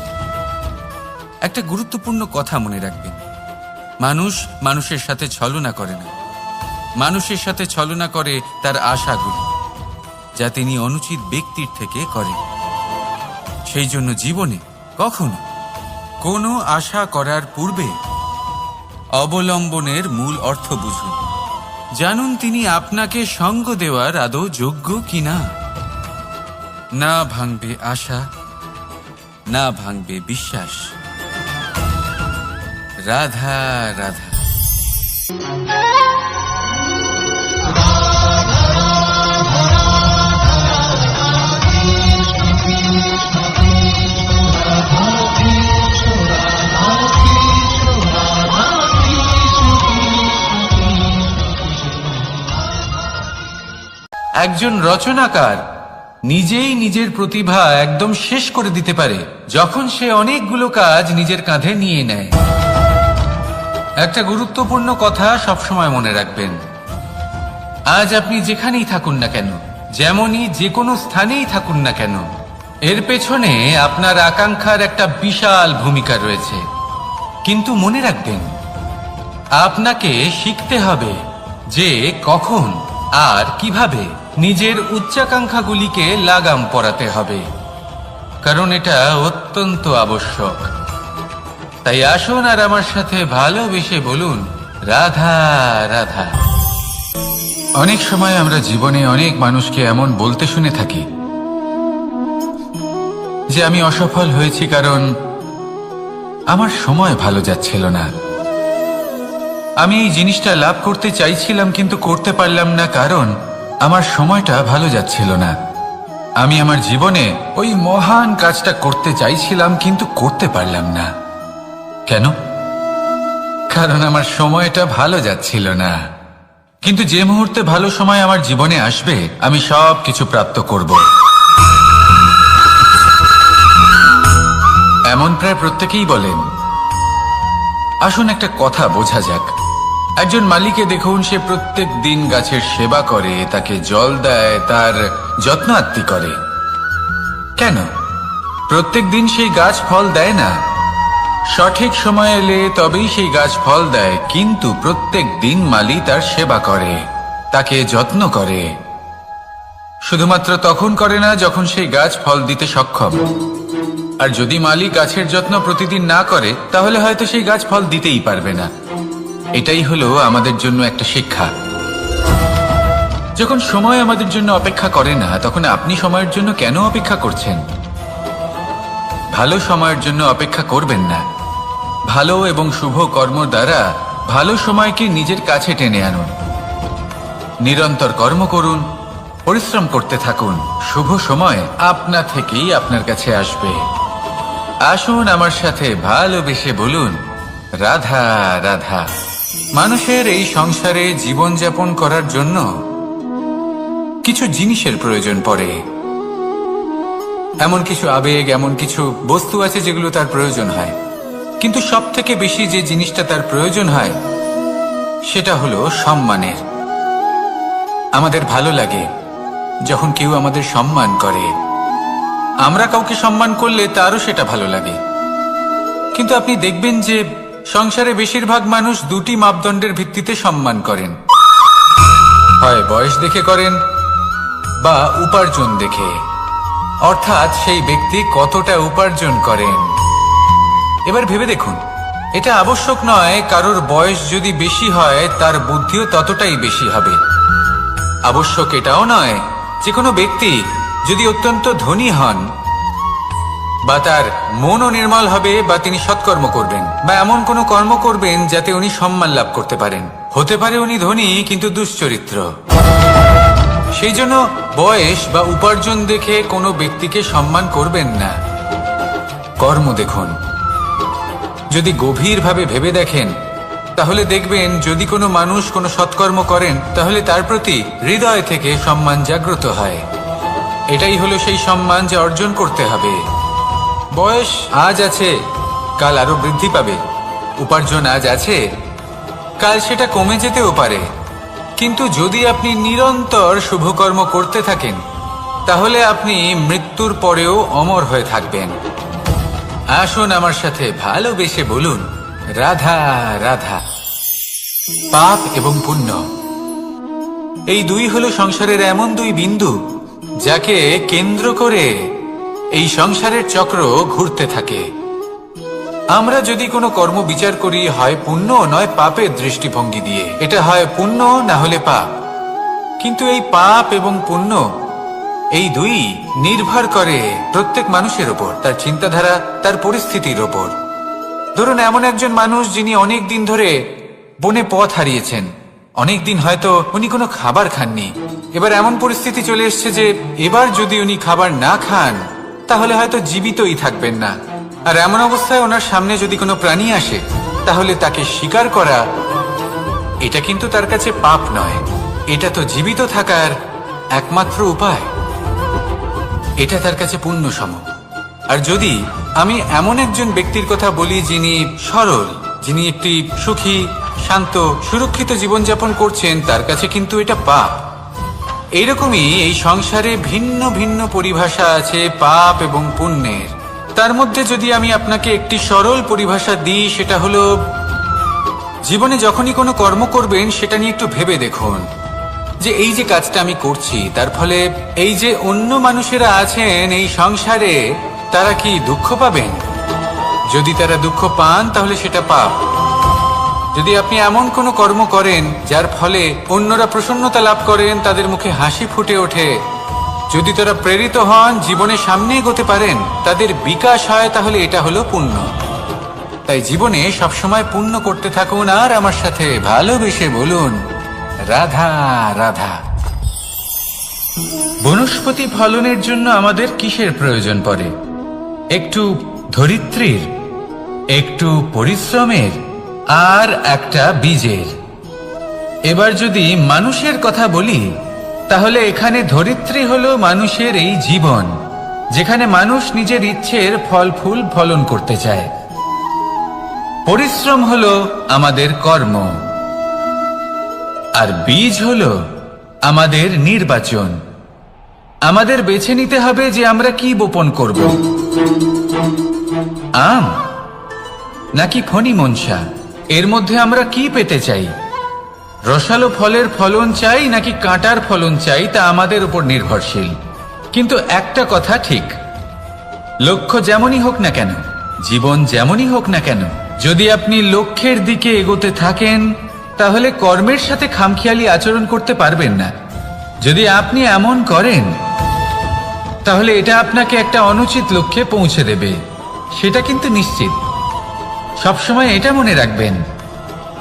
একটা গুরুত্বপূর্ণ কথা মনে রাখবেন, মানুষ মানুষের সাথে ছলনা করে না, মানুষের সাথে ছলনা করে তার আশাগুলি, যা তিনি অনুচিত ব্যক্তির থেকে করেন। সেই জন্য জীবনে কখনো কোনো আশা করার পূর্বে অবলম্বনের মূল অর্থ বুঝুন। জানুন তিনি আপনাকে সঙ্গ দেওয়ার আদৌ যোগ্য কিনা। না ভাঙবে আশা, না ভাঙবে বিশ্বাস। রাধা রাধা। একজন রচনাকার নিজেই নিজের প্রতিভা একদম শেষ করে দিতে পারে যখন সে অনেকগুলো কাজ নিজের কাঁধে নিয়ে নেয়। একটা গুরুত্বপূর্ণ কথা সবসময় মনে রাখবেন, আজ আপনি যেখানেই থাকুন না কেন, যেমনই যে কোনো স্থানেই থাকুন না কেন, এর পেছনে আপনার আকাঙ্ক্ষার একটা বিশাল ভূমিকা রয়েছে। কিন্তু মনে রাখবেন, আপনাকে শিখতে হবে যে কখন আর কিভাবে নিজের উচ্চাকাঙ্ক্ষাগুলিকে লাগাম পরাতে হবে, কারণ এটা অত্যন্ত আবশ্যক। তাই আসুন আর আমার সাথে ভালোবেসে বলুন, রাধা রাধা। অনেক সময় আমরা জীবনে অনেক মানুষকে এমন বলতে শুনে থাকি যে আমি অসফল হয়েছি কারণ আমার সময় ভালো যাচ্ছিল না। আমি এই জিনিসটা লাভ করতে চাইছিলাম কিন্তু করতে পারলাম না কারণ আমার সময়টা ভালো যাচ্ছিল না। আমি আমার জীবনে ওই মহান কাজটা করতে চাইছিলাম কিন্তু করতে পারলাম না। কেন? কারণ আমার সময়টা ভালো যাচ্ছিল না। কিন্তু যে মুহূর্তে ভালো সময় আমার জীবনে আসবে আমি সব কিছু প্রাপ্ত করব। এমন প্রায় প্রত্যেকেই বলেন। আসুন একটা কথা বোঝা যাক। একজন মালিকে দেখুন, সে প্রত্যেক দিন গাছের সেবা করে, তাকে জল দেয়, তার যত্ন আত্তি করে। কেন? প্রত্যেক দিন সেই গাছ ফল দেয় না। সঠিক সময় এলে তবেই সেই গাছ ফল দেয়, কিন্তু প্রত্যেক দিন মালি তার সেবা করে, তাকে যত্ন করে। শুধুমাত্র তখন করে না যখন সেই গাছ ফল দিতে সক্ষম। আর যদি মালি গাছের যত্ন প্রতিদিন না করে তাহলে হয়তো সেই গাছ ফল দিতেই পারবে না। এটাই হলো আমাদের জন্য একটা শিক্ষা। যখন সময় আমাদের জন্য অপেক্ষা করে না তখন আপনি সময়ের জন্য কেন অপেক্ষা করছেন? ভালো সময়ের জন্য অপেক্ষা করবেন না। ভালো এবং শুভ কর্ম দ্বারা ভালো সময়কে নিজের কাছে টেনে আনুন। নিরন্তর কর্ম করুন, পরিশ্রম করতে থাকুন। শুভ সময় আপনা থেকেই আপনার কাছে আসবে। আসুন আমার সাথে ভালোবেসে বলুন, রাধা রাধা। মানুষের এই সংসারে জীবনযাপন করার জন্য কিছু জিনিসের প্রয়োজন পড়ে। এমন কিছু আবেগ, এমন কিছু বস্তু আছে যেগুলো তার প্রয়োজন হয়। কিন্তু সব থেকে বেশি যে জিনিসটা তার প্রয়োজন হয় সেটা হলো সম্মানের। আমাদের ভালো লাগে যখন কেউ আমাদের সম্মান করে। আমরা কাউকে সম্মান করলে তারও সেটা ভালো লাগে। কিন্তু আপনি দেখবেন যে সংসারে বেশিরভাগ মানুষ দুটি মাপদণ্ডের ভিত্তিতে সম্মান করেন। হয় বয়স দেখে করেন বা উপার্জন দেখে, অর্থাৎ সেই ব্যক্তি কতটা উপার্জন করেন। এবার ভেবে দেখুন, এটা আবশ্যক নয় কারোর বয়স যদি বেশি হয় তার বুদ্ধিও ততটাই বেশি হবে। আবশ্যক এটাও নয় যে কোনো ব্যক্তি যদি অত্যন্ত ধনী হন বা তার মনও নির্মল হবে বা তিনি সৎকর্ম করবেন বা এমন কোনো কর্ম করবেন যাতে উনি সম্মান লাভ করতে পারেন। হতে পারে উনি ধনী কিন্তু দুশ্চরিত্র। সেই জন্য বয়স বা উপার্জন দেখে কোনো ব্যক্তিকে সম্মান করবেন না। কর্ম দেখুন। যদি গভীরভাবে ভেবে দেখেন তাহলে দেখবেন যদি কোনো মানুষ কোনো সৎকর্ম করেন তাহলে তার প্রতি হৃদয় থেকে সম্মান জাগ্রত হয়। এটাই হলো সেই সম্মান যা অর্জন করতে হবে। বয়স আজ আছে, কাল আরো বৃদ্ধি পাবে। উপার্জন আজ আছে, কাল সেটা কমে যেতেও পারে। কিন্তু যদি আপনি নিরন্তর শুভকর্ম করতে থাকেন তাহলে আপনি মৃত্যুর পরেও অমর হয়ে থাকবেন। আসুন আমার সাথে ভালোবেসে বলুন, রাধা রাধা। পাপ এবং পুণ্য, এই দুই হলো সংসারের এমন দুই বিন্দু যাকে কেন্দ্র করে এই সংসারের চক্র ঘুরতে থাকে। আমরা যদি কোনো কর্ম বিচার করি হয় পুণ্য নয় পাপের দৃষ্টিভঙ্গি দিয়ে, এটা হয় পুণ্য না হলে পাপ। কিন্তু এই পাপ এবং পুণ্য এই দুই নির্ভর করে প্রত্যেক মানুষের ওপর, তার চিন্তাধারা, তার পরিস্থিতির ওপর। ধরুন এমন একজন মানুষ যিনি অনেক দিন ধরে বনে পথ হারিয়েছেন, অনেক দিন হয়তো উনি কোনো খাবার খাননি। এবার এমন পরিস্থিতি চলে এসছে যে এবার যদি উনি খাবার না খান তাহলে হয়তো জীবিতই থাকবেন না। আর এমন অবস্থায় ওনার সামনে যদি কোনো প্রাণী আসে তাহলে তাকে শিকার করা এটা কিন্তু তার কাছে পাপ নয়, এটা তো জীবিত থাকার একমাত্র উপায়। এটা তার কাছে পুণ্য সম। আর যদি আমি এমন একজন ব্যক্তির কথা বলি যিনি সরল, যিনি একটি সুখী, শান্ত, সুরক্ষিত জীবনযাপন করছেন, তার কাছে কিন্তু এটা পাপ। এইরকমই এই সংসারে ভিন্ন ভিন্ন পরিভাষা আছে পাপ এবং পুণ্যের। তার মধ্যে যদি আমি আপনাকে একটি সরল পরিভাষা দিই সেটা হলো জীবনে যখনই কোনো কর্ম করবেন সেটা নিয়ে একটু ভেবে দেখুন যে এই যে কাজটা আমি করছি তার ফলে এই যে অন্য মানুষেরা আছেন এই সংসারে তারা কি দুঃখ পাবেন? যদি তারা দুঃখ পান তাহলে সেটা পাপ। যদি আপনি এমন কোনো কর্ম করেন যার ফলে অন্যরা প্রসন্নতা লাভ করেন, তাদের মুখে হাসি ফুটে ওঠে, যদি তারা প্রেরিত হন, জীবনে সামনে এগোতে পারেন, তাদের বিকাশ হয়, তাহলে এটা হলো পুণ্য। তাই জীবনে সবসময় পুণ্য করতে থাকুন আর আমার সাথে ভালোবেসে বলুন রাধা রাধা। বনস্পতি ফলনের জন্য আমাদের কিসের প্রয়োজন পড়ে? একটু ধরিত্রীর, একটু পরিশ্রমের, আর একটা বীজের। এবার যদি মানুষের কথা বলি তাহলে এখানে ধরিত্রী হলো মানুষের এই জীবন, যেখানে মানুষ নিজের ইচ্ছের ফল ফুল ফলন করতে চায়। পরিশ্রম হলো আমাদের কর্ম, আর বীজ হলো আমাদের নির্বাচন। আমাদের বেছে নিতে হবে যে আমরা কি বপন করব, আম নাকি ফণি মনসা। এর মধ্যে আমরা কি পেতে চাই? রসালো ফলের ফলন চাই নাকি কাঁটার ফলন চাই, তা আমাদের উপর নির্ভরশীল। কিন্তু একটা কথা ঠিক, লক্ষ্য যেমনই হোক না কেন, জীবন যেমনই হোক না কেন, যদি আপনি লক্ষ্যের দিকে এগোতে থাকেন তাহলে কর্মের সাথে খামখেয়ালি আচরণ করতে পারবেন না। যদি আপনি এমন করেন তাহলে এটা আপনাকে একটা অনুচিত লক্ষ্যে পৌঁছে দেবে, সেটা কিন্তু নিশ্চিত। সবসময় এটা মনে রাখবেন,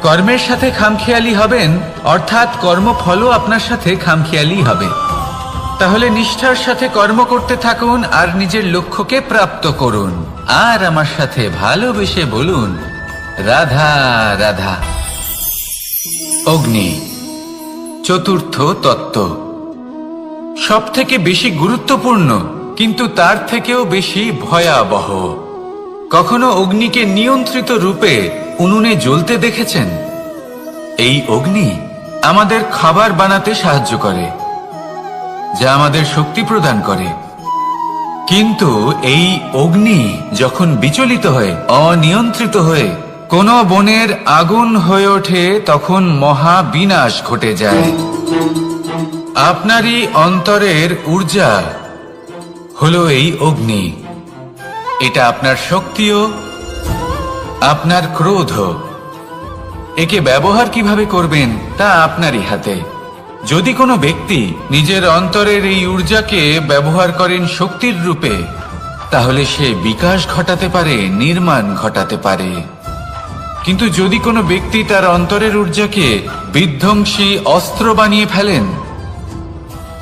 কর্মের সাথে খামখেয়ালি হবেন অর্থাৎ কর্মফলও আপনার সাথে খামখেয়ালি হবে। তাহলে নিষ্ঠার সাথে কর্ম করতে থাকুন আর নিজের লক্ষ্যকে প্রাপ্ত করুন। আর আমার সাথে ভালোবেসে বলুন রাধা রাধা। অগ্নি চতুর্থ তত্ত্ব, সব থেকে বেশি গুরুত্বপূর্ণ কিন্তু তার থেকেও বেশি ভয়াবহ। কখনো অগ্নিকে নিয়ন্ত্রিত রূপে উনুনে জ্বলতে দেখেছেন? এই অগ্নি আমাদের খাবার বানাতে সাহায্য করে, যা আমাদের শক্তি প্রদান করে। কিন্তু এই অগ্নি যখন বিচলিত হয়ে, অনিয়ন্ত্রিত হয়ে কোনো বনের আগুন হয়ে ওঠে, তখন মহা বিনাশ ঘটে যায়। আপনারই অন্তরের ঊর্জা হলো এই অগ্নি। এটা আপনার শক্তিও, আপনার ক্রোধ। একে ব্যবহার কিভাবে করবেন তা আপনারই হাতে। যদি কোনো ব্যক্তি নিজের অন্তরের এই ঊর্জাকে ব্যবহার করেন শক্তির রূপে, তাহলে সে বিকাশ ঘটাতে পারে, নির্মাণ ঘটাতে পারে। কিন্তু যদি কোনো ব্যক্তি তার অন্তরের ঊর্জাকে বিধ্বংসী অস্ত্র বানিয়ে ফেলেন,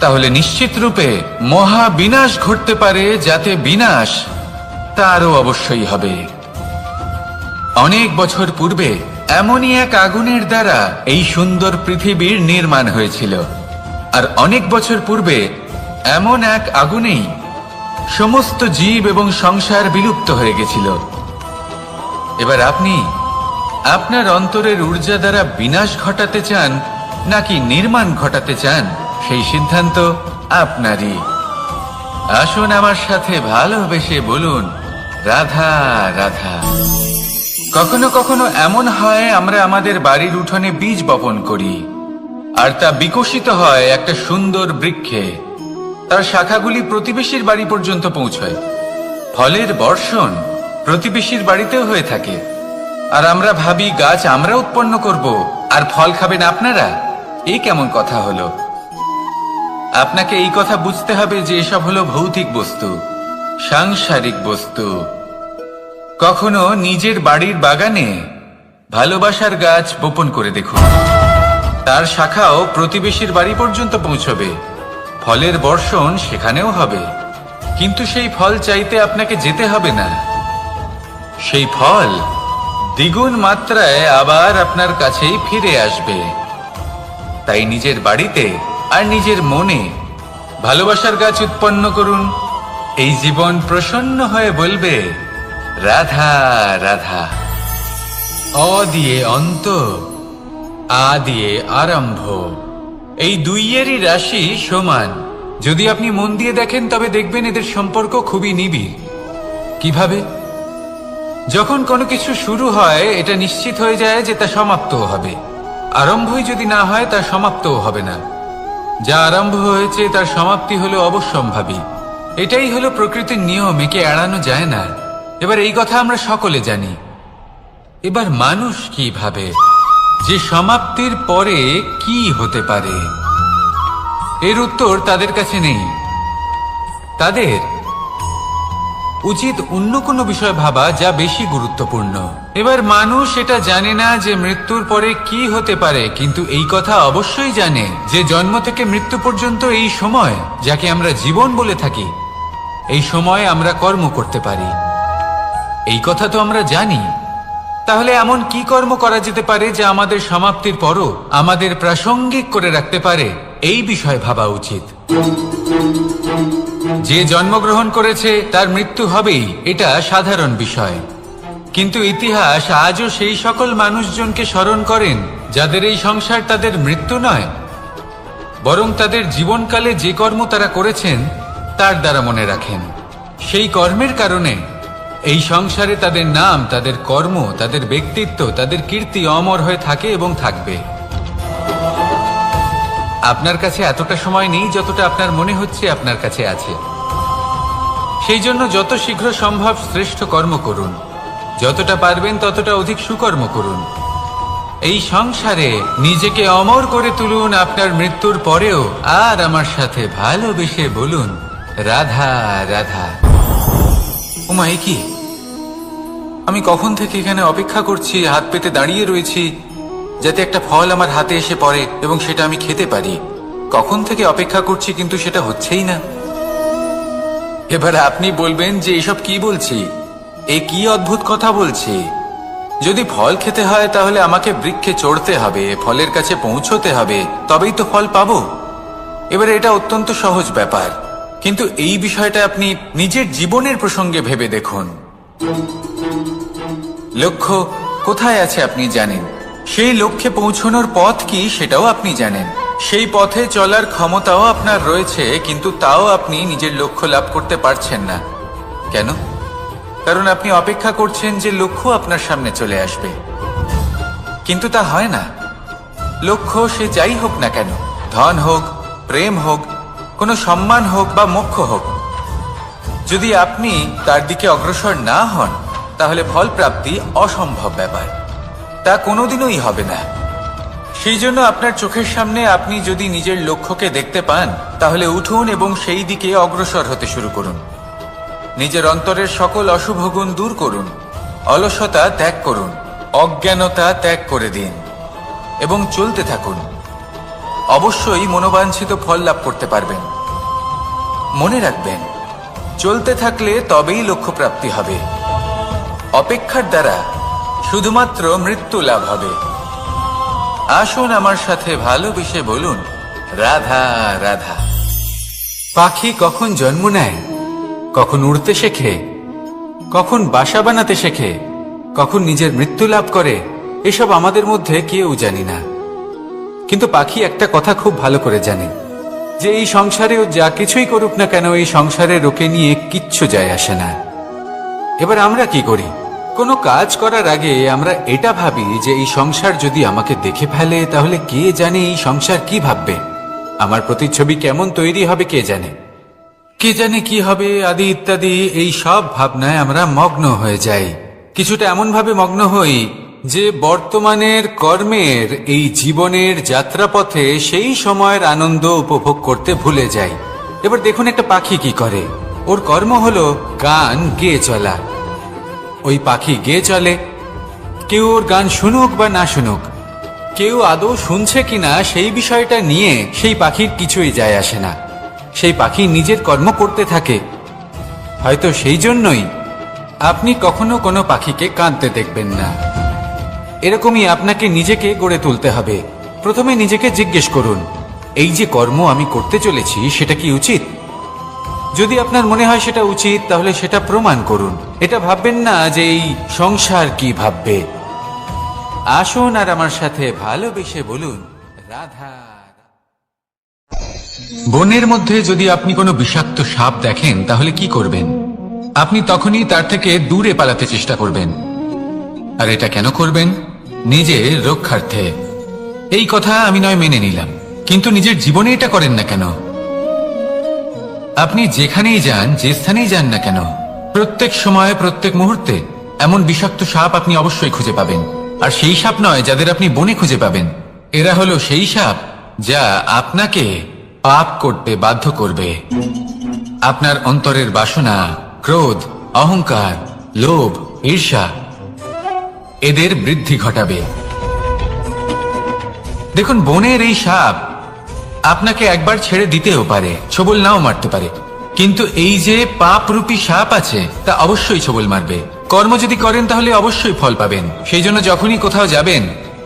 তাহলে নিশ্চিত রূপে মহা বিনাশ ঘটতে পারে, যাতে বিনাশ তারও অবশ্যই হবে। অনেক বছর পূর্বে এমনই এক আগুনের দ্বারা এই সুন্দর পৃথিবীর নির্মাণ হয়েছিল, আর অনেক বছর পূর্বে এমন এক আগুনেই সমস্ত জীব এবং সংসার বিলুপ্ত হয়ে গেছিল। এবার আপনি আপনার অন্তরের ঊর্জা দ্বারা বিনাশ ঘটাতে চান নাকি নির্মাণ ঘটাতে চান, সেই সিদ্ধান্ত আপনারই। আসুন আমার সাথে ভালোবেসে বলুন রাধা রাধা। কখনো কখনো এমন হয় আমরা আমাদের বাড়ির উঠোনে বীজ বপন করি, আর তা বিকশিত হয় একটা সুন্দর বৃক্ষে। তার শাখাগুলি প্রতিবেশীর বাড়ি পর্যন্ত পৌঁছয়। ফলের বর্ষণ প্রতিবেশীর বাড়িতেও হয়ে থাকে, আর আমরা ভাবি গাছ আমরা উৎপন্ন করব আর ফল খাবেন আপনারা। এই কেমন কথা হলো? আপনাকে এই কথা বুঝতে হবে যে এসব হলো ভৌতিক বস্তু, সাংসারিক বস্তু। কখনো নিজের বাড়ির বাগানে ভালোবাসার গাছ বপন করে দেখুন, তার শাখাও প্রতিবেশীর বাড়ি পর্যন্ত পৌঁছবে, ফলের বর্ষণ সেখানেও হবে। কিন্তু সেই ফল চাইতে আপনাকে যেতে হবে না, সেই ফল দ্বিগুণ মাত্রায় আবার আপনার কাছেই ফিরে আসবে। তাই নিজের বাড়িতে আর নিজের মনে ভালোবাসার গাছ উৎপন্ন করুন। এই জীবন প্রসন্ন হয়ে বলবে রাধা রাধা। অ দিয়ে অন্ত, আ দিয়ে আরম্ভ, এই দুইয়েরই রাশি সমান। যদি আপনি মন দিয়ে দেখেন তবে দেখবেন এদের সম্পর্ক খুবই নিবিড়। কিভাবে? যখন কোনো কিছু শুরু হয় এটা নিশ্চিত হয়ে যায় যে তা সমাপ্তও হবে। আরম্ভই যদি না হয় তা সমাপ্তও হবে না। যা আরম্ভ হয়েছে তার সমাপ্তি হলো অবশ্যম্ভাবী। এটাই হলো প্রকৃতির নিয়ম, একে এড়ানো যায় না। এবার এই কথা আমরা সকলে জানি। এবার মানুষ কি ভাবে যে সমাপ্তির পরে কি হতে পারে, এর উত্তর তাদের কাছে নেই। তাদের উচিত অন্য কোনো বিষয় ভাবা যা বেশি গুরুত্বপূর্ণ। এবার মানুষ এটা জানে না যে মৃত্যুর পরে কি হতে পারে, কিন্তু এই কথা অবশ্যই জানে যে জন্ম থেকে মৃত্যু পর্যন্ত এই সময়, যাকে আমরা জীবন বলে থাকি, এই সময় আমরা কর্ম করতে পারি। এই কথা তো আমরা জানি। তাহলে এমন কি কর্ম করা যেতে পারে যা আমাদের সমাপ্তির পরও আমাদের প্রাসঙ্গিক করে রাখতে পারে, এই বিষয়ে ভাবা উচিত। যে জন্মগ্রহণ করেছে তার মৃত্যু হবেই, এটা সাধারণ বিষয়। কিন্তু ইতিহাস আজও সেই সকল মানুষজনকে স্মরণ করেন যাদের এই সংসার তাদের মৃত্যু নয়, বরং তাদের জীবনকালে যে কর্ম তারা করেছেন তার দ্বারা মনে রাখেন। সেই কর্মের কারণে এই সংসারে তাদের নাম, তাদের কর্ম, তাদের ব্যক্তিত্ব, তাদের কীর্তি অমর হয়ে থাকে এবং থাকবে। আপনার কাছে এতটা সময় নেই যতটা আপনার মনে হচ্ছে আপনার কাছে আছে। সেই জন্য যত শীঘ্র সম্ভব শ্রেষ্ঠ কর্ম করুন, যতটা পারবেন ততটা অধিক সুকর্ম করুন। এই সংসারে নিজেকে অমর করে তুলুন আপনার মৃত্যুর পরেও। আর আমার সাথে ভালোবেসে বলুন, রাধা রাধা। ওমা, এ কি? আমি কখন থেকে এখানে অপেক্ষা করছি, হাত পেতে দাঁড়িয়ে রয়েছি যাতে একটা ফল আমার হাতে এসে পড়ে এবং সেটা আমি খেতে পারি। কখন থেকে অপেক্ষা করছি, কিন্তু সেটা হচ্ছেই না। এবার আপনি বলবেন যে এসব কি বলছি, এ কি অদ্ভুত কথা বলছি। যদি ফল খেতে হয় তাহলে আমাকে বৃক্ষে চড়তে হবে, ফলের কাছে পৌঁছতে হবে, তবেই তো ফল পাবো। এবারে এটা অত্যন্ত সহজ ব্যাপার, কিন্তু এই বিষয়টা আপনি নিজের জীবনের প্রসঙ্গে ভেবে দেখুন। লক্ষ্য কোথায় আছে আপনি জানেন, সেই লক্ষ্যে পৌঁছানোর পথ কি সেটাও আপনি জানেন, সেই পথে চলার ক্ষমতাও আপনার রয়েছে, কিন্তু তাও আপনি নিজের লক্ষ্য লাভ করতে পারছেন না। কেন? কারণ আপনি অপেক্ষা করছেন যে লক্ষ্য আপনার সামনে চলে আসবে, কিন্তু তা হয় না। লক্ষ্য সে যাই হোক না কেন, ধন হোক, প্রেম হোক, কোনো সম্মান হোক বা মোক্ষ হোক, যদি আপনি তার দিকে অগ্রসর না হন তাহলে ফল প্রাপ্তি অসম্ভব ব্যাপার, তা কোনোদিনই হবে না। সেই জন্য আপনার চোখের সামনে আপনি যদি নিজের লক্ষ্যকে দেখতে পান তাহলে উঠুন এবং সেই দিকে অগ্রসর হতে শুরু করুন। নিজের অন্তরের সকল অশুভ গুণ দূর করুন, অলসতা ত্যাগ করুন, অজ্ঞানতা ত্যাগ করে দিন এবং চলতে থাকুন। অবশ্যই মনোবাঞ্ছিত ফল লাভ করতে পারবেন। মনে রাখবেন, চলতে থাকলে তবেই লক্ষ্য প্রাপ্তি হবে। অপেক্ষার দ্বারা শুধুমাত্র মৃত্যু লাভ হবে। আসুন আমার সাথে ভালোবেসে বলুন, রাধা রাধা। পাখি কখন জন্ম নেয়, কখন উড়তে শেখে, কখন বাসা বানাতে শেখে, কখন নিজের মৃত্যু লাভ করে, এসব আমাদের মধ্যে কেউ জানি না। কিন্তু পাখি একটা কথা খুব ভালো করে জানে, যে এই সংসারে ও যা কিছুই করুক না কেন, এই সংসারের ওকে নিয়ে কিচ্ছু যায় আসে না। এবার আমরা কি করি? কোনো কাজ করার আগে আমরা এটা ভাবি যে এই সংসার যদি আমাকে দেখে ফেলে তাহলে কে জানে এই সংসার কি ভাববে, আমার প্রতিচ্ছবি কেমন তৈরি হবে কে জানে, কে জানে কি হবে আদি ইত্যাদি। এই সব ভাবনায় আমরা মগ্ন হয়ে যাই। কিছুটা এমন ভাবে মগ্ন হই যে বর্তমানের কর্মের এই জীবনের যাত্রাপথে সেই সময়ের আনন্দ উপভোগ করতে ভুলে যাই। এবার দেখুন একটা পাখি কি করে, ওর কর্ম হলো গান গেয়ে চলা। ওই পাখি গেয়ে চলে, কেউ ওর গান শুনুক বা না শুনুক, কেউ আদৌ শুনছে কিনা সেই বিষয়টা নিয়ে সেই পাখির কিছুই যায় আসে না। সেই পাখি নিজের কর্ম করতে থাকে। হয়তো সেই জন্যই আপনি কখনো কোনো পাখিকে কাঁদতে দেখবেন না। এরকমই আপনাকে নিজেকে গড়ে তুলতে হবে। প্রথমে নিজেকে জিজ্ঞেস করুন, এই যে কর্ম আমি করতে চলেছি সেটা কি উচিত? যদি আপনার মনে হয় সেটা উচিত তাহলে সেটা প্রমাণ করুন। এটা ভাববেন না যে এই সংসার কি ভাববে। আসুন আর আমার সাথে ভালোবেসে বলুন, রাধা। বনের মধ্যে যদি আপনি কোনো বিষাক্ত সাপ দেখেন তাহলে কি করবেন? আপনি তখনই তার থেকে দূরে পালাতে চেষ্টা করবেন। আর এটা কেন করবেন? নিজের রক্ষার্থে। এই কথা আমি নয় মেনে নিলাম, কিন্তু নিজের জীবনে এটা করেন না কেন? আপনি যেখানেই যান, যে স্থানেই যান না কেন, প্রত্যেক সময়ে প্রত্যেক মুহূর্তে এমন বিষাক্ত সাপ আপনি অবশ্যই খুঁজে পাবেন। আর সেই সাপ নয় যাদের আপনি বনে খুঁজে পাবেন, এরা হলো সেই সাপ যা আপনাকে পাপ করতে বাধ্য করবে। আপনার অন্তরের বাসনা, ক্রোধ, অহংকার, লোভ, ঈর্ষা এদের বৃদ্ধি ঘটাবে। দেখুন, বনের এই সাপ আপনাকে একবার ছেড়ে দিতেও পারে, ছোবল নাও মারতে পারে, কিন্তু এই যে পাপরূপী সাপ আছে তা অবশ্যই ছোবল মারবে। কর্ম যদি করেন তাহলে অবশ্যই ফল পাবেন। সেই জন্য যখনই কোথাও যাবেন,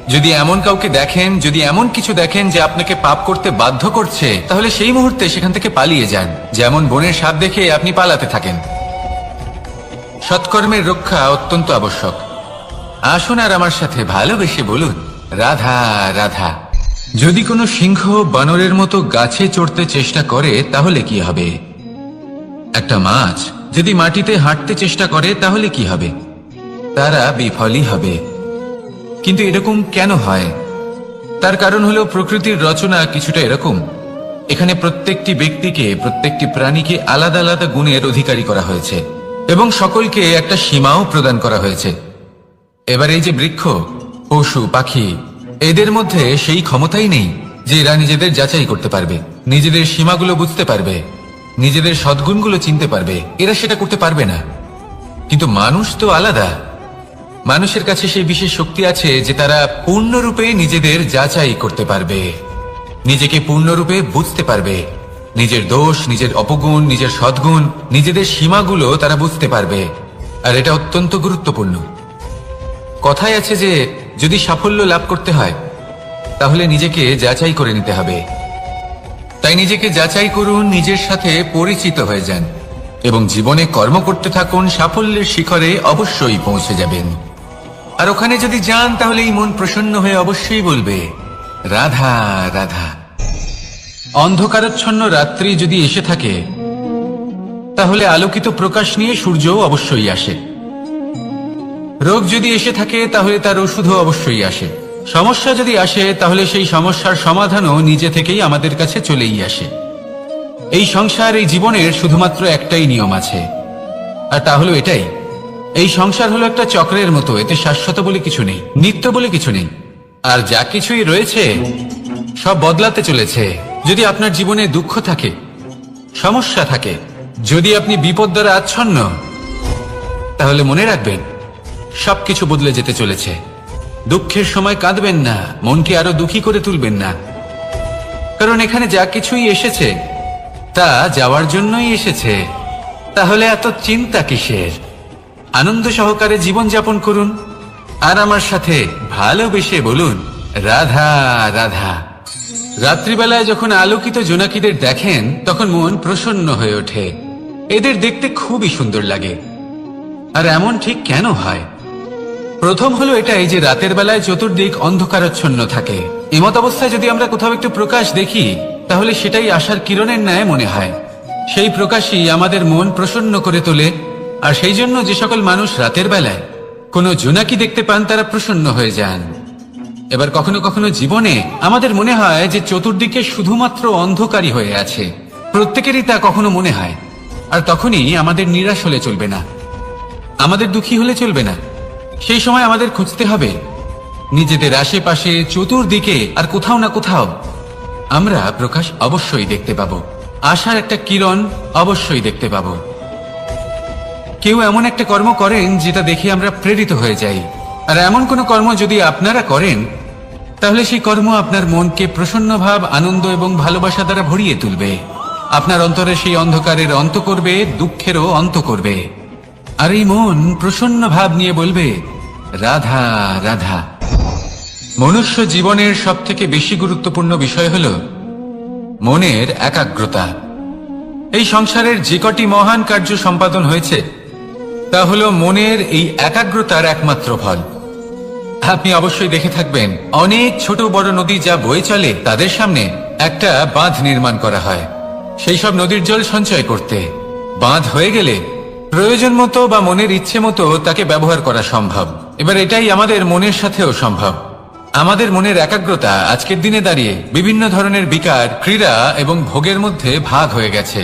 যদি এমন কাউকে দেখেন, যদি এমন কিছু দেখেন যে আপনাকে পাপ করতে বাধ্য করছে, তাহলে সেই মুহূর্তে সেখান থেকে পালিয়ে যান। যেমন বনের সাপ দেখে আপনি পালাতে থাকেন। সৎকর্মের রক্ষা অত্যন্ত আবশ্যক। আসুন আর আমার সাথে ভালোবেসে বলুন, রাধা রাধা। যদি কোনো সিংহ বানরের মতো গাছে চড়তে চেষ্টা করে তাহলে কি হবে? একটা মাছ যদি মাটিতে হাঁটতে চেষ্টা করে তাহলে কি হবে? তারা বিফলই হবে। কিন্তু এরকম কেন হয়? তার কারণ হলো প্রকৃতির রচনা কিছুটা এরকম। এখানে প্রত্যেকটি ব্যক্তিকে, প্রত্যেকটি প্রাণীকে আলাদা আলাদা গুণের অধিকারী করা হয়েছে এবং সকলকে একটা সীমাও প্রদান করা হয়েছে। এবার এই যে বৃক্ষ, পশু, পাখি, এদের মধ্যে সেই ক্ষমতাই নেই যে এরা নিজেদের যাচাই করতে পারবে, নিজেদের সীমাগুলো বুঝতে পারবে, নিজেদের সদ্গুণগুলো চিনতে পারবে। এরা সেটা করতে পারবে না। কিন্তু মানুষ তো আলাদা। মানুষের কাছে সেই বিশেষ শক্তি আছে যে তারা পূর্ণরূপে নিজেদের যাচাই করতে পারবে, নিজেকে পূর্ণরূপে বুঝতে পারবে, নিজের দোষ, নিজের অপগুণ, নিজের সদ্গুণ, নিজেদের সীমাগুলো তারা বুঝতে পারবে। আর এটা অত্যন্ত গুরুত্বপূর্ণ। কথায় আছে যে যদি সাফল্য লাভ করতে হয় তাহলে নিজেকে যাচাই করে নিতে হবে। তাই নিজেকে যাচাই করুন, নিজের সাথে পরিচিত হয়ে যান এবং জীবনে কর্ম করতে থাকুন। সাফল্যের শিখরে অবশ্যই পৌঁছে যাবেন। আর ওখানে যদি যান তাহলে এই মন প্রসন্ন হয়ে অবশ্যই বলবে, রাধা রাধা। অন্ধকারাচ্ছন্ন রাত্রি যদি এসে থাকে তাহলে আলোকিত প্রকাশ নিয়ে সূর্যও অবশ্যই আসে। রোগ যদি এসে থাকে তাহলে তার ওষুধও অবশ্যই আসে। সমস্যা যদি আসে তাহলে সেই সমস্যার সমাধানও নিজে থেকেই আমাদের কাছে চলেই আসে। এই সংসার, এই জীবনের শুধুমাত্র একটাই নিয়ম আছে, আর তা হলো এটাই, এই সংসার হলো একটা চক্রের মতো। এতে শাশ্বত বলে কিছু নেই, নিত্য বলে কিছু নেই। আর যা কিছুই রয়েছে সব বদলাতে চলেছে। যদি আপনার জীবনে দুঃখ থাকে, সমস্যা থাকে, যদি আপনি বিপদ দ্বারা আচ্ছন্ন, তাহলে মনে রাখবেন সবকিছু বদলে যেতে চলেছে। দুঃখের সময় কাঁদবেন না, মনকে আরো দুঃখী করে তুলবেন না, কারণ এখানে যা কিছুই এসেছে তা যাওয়ার জন্যই এসেছে। তাহলে এত চিন্তা কিসের? আনন্দ সহকারে জীবন যাপন করুন আর আমার সাথে ভালোবেসে বলুন, রাধা রাধা। রাত্রিবেলায় যখন আলোকিত জোনাকিদের দেখেন তখন মন প্রসন্ন হয়ে ওঠে। এদের দেখতে খুবই সুন্দর লাগে। আর এমন ঠিক কেন হয়? প্রথম হলো এটাই যে রাতের বেলায় চতুর্দিক অন্ধকারাচ্ছন্ন থাকে। এমত অবস্থায় যদি আমরা কোথাও একটু প্রকাশ দেখি তাহলে সেটাই আশার কিরণের ন্যায় মনে হয়। সেই প্রকাশই আমাদের মন প্রসন্ন করে তোলে। আর সেই জন্য যে সকল মানুষ রাতের বেলায় কোনো জোনাকি দেখতে পান তারা প্রসন্ন হয়ে যান। এবার কখনো কখনো জীবনে আমাদের মনে হয় যে চতুর্দিকে শুধুমাত্র অন্ধকারই হয়ে আছে। প্রত্যেকেরই তা কখনো মনে হয়। আর তখনই আমাদের নিরাশ হলে চলবে না, আমাদের দুঃখী হলে চলবে না। সেই সময় আমাদের খুঁজতে হবে নিজেদের আশেপাশে, চতুর্দিকে, আর কোথাও না কোথাও আমরা প্রকাশ অবশ্যই দেখতে পাবো, আশার একটা কিরণ অবশ্যই দেখতে পাবো। কেউ এমন একটা কর্ম করেন যেটা দেখে আমরা প্রেরিত হয়ে যাই। আর এমন কোনো কর্ম যদি আপনারা করেন তাহলে সেই কর্ম আপনার মনকে প্রসন্ন ভাব, আনন্দ এবং ভালোবাসা দ্বারা ভরিয়ে তুলবে। আপনার অন্তরে সেই অন্ধকারের অন্ত করবে, দুঃখেরও অন্ত করবে। আর এই মন প্রসন্ন ভাব নিয়ে বলবে, রাধা রাধা। মনুষ্য জীবনের সবথেকে বেশি গুরুত্বপূর্ণ বিষয় হল মনের একাগ্রতা। এই সংসারের যে কটি মহান কার্য সম্পাদন হয়েছে তা হলো মনের এই একাগ্রতার একমাত্র ফল। আপনি অবশ্যই দেখে থাকবেন অনেক ছোট বড় নদী যা বয়ে চলে তাদের সামনে একটা বাঁধ নির্মাণ করা হয় সেই সব নদীর জল সঞ্চয় করতে। বাঁধ হয়ে গেলে প্রয়োজন মতো বা মনের ইচ্ছে মতো তাকে ব্যবহার করা সম্ভব। এবার এটাই আমাদের মনের সাথেও সম্ভব। আমাদের মনের একাগ্রতা আজকের দিনে দাঁড়িয়ে বিভিন্ন ধরনের বিকার, ক্রীড়া এবং ভোগের মধ্যে ভাগ হয়ে গেছে।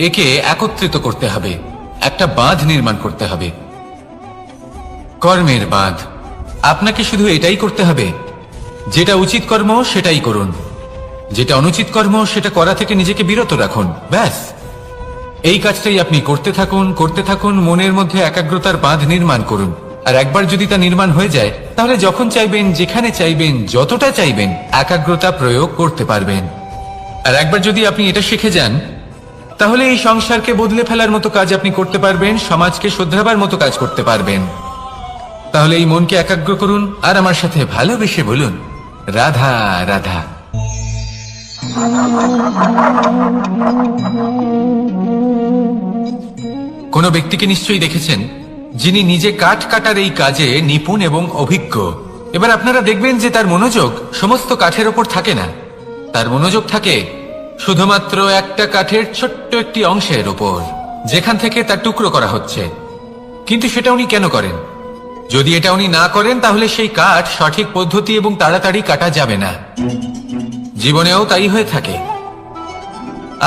একে একত্রিত করতে হবে, একটা বাঁধ নির্মাণ করতে হবে, কর্মের বাঁধ। আপনাকে শুধু এটাই করতে হবে, যেটা উচিত কর্ম সেটাই করুন, যেটা অনুচিত কর্ম সেটা করা থেকে নিজেকে বিরত রাখুন। ব্যাস, এই কাজটাই আপনি করতে থাকুন, করতে থাকুন। মনের মধ্যে একাগ্রতার বাঁধ নির্মাণ করুন। আর একবার যদি তা নির্মাণ হয়ে যায়, তাহলে যখন চাইবেন, যেখানে চাইবেন, যতটা চাইবেন একাগ্রতা প্রয়োগ করতে পারবেন। আর একবার যদি আপনি এটা শিখে যান, তাহলে এই সংসারকে বদলে ফেলার মতো কাজ আপনি করতে পারবেন, সমাজকে শোধরাবার মতো কাজ করতে পারবেন। তাহলে এই মনকে একাগ্র করুন আর আমার সাথে ভালোবেসে বলুন, রাধা রাধা। কোনো ব্যক্তিকে নিশ্চয়ই দেখেছেন যিনি নিজে কাঠ কাটার এই কাজে নিপুণ এবং অভিজ্ঞ। এবার আপনারা দেখবেন যে তার মনোযোগ সমস্ত কাঠের ওপর থাকে না, তার মনোযোগ থাকে শুধুমাত্র একটা কাঠের ছোট্ট একটি অংশের ওপর, যেখান থেকে তার টুকরো করা হচ্ছে। কিন্তু সেটা উনি কেন করেন? যদি এটা উনি না করেন, তাহলে সেই কাঠ সঠিক পদ্ধতি এবং তাড়াতাড়ি কাটা যাবে না। জীবনেও তাই হয়ে থাকে।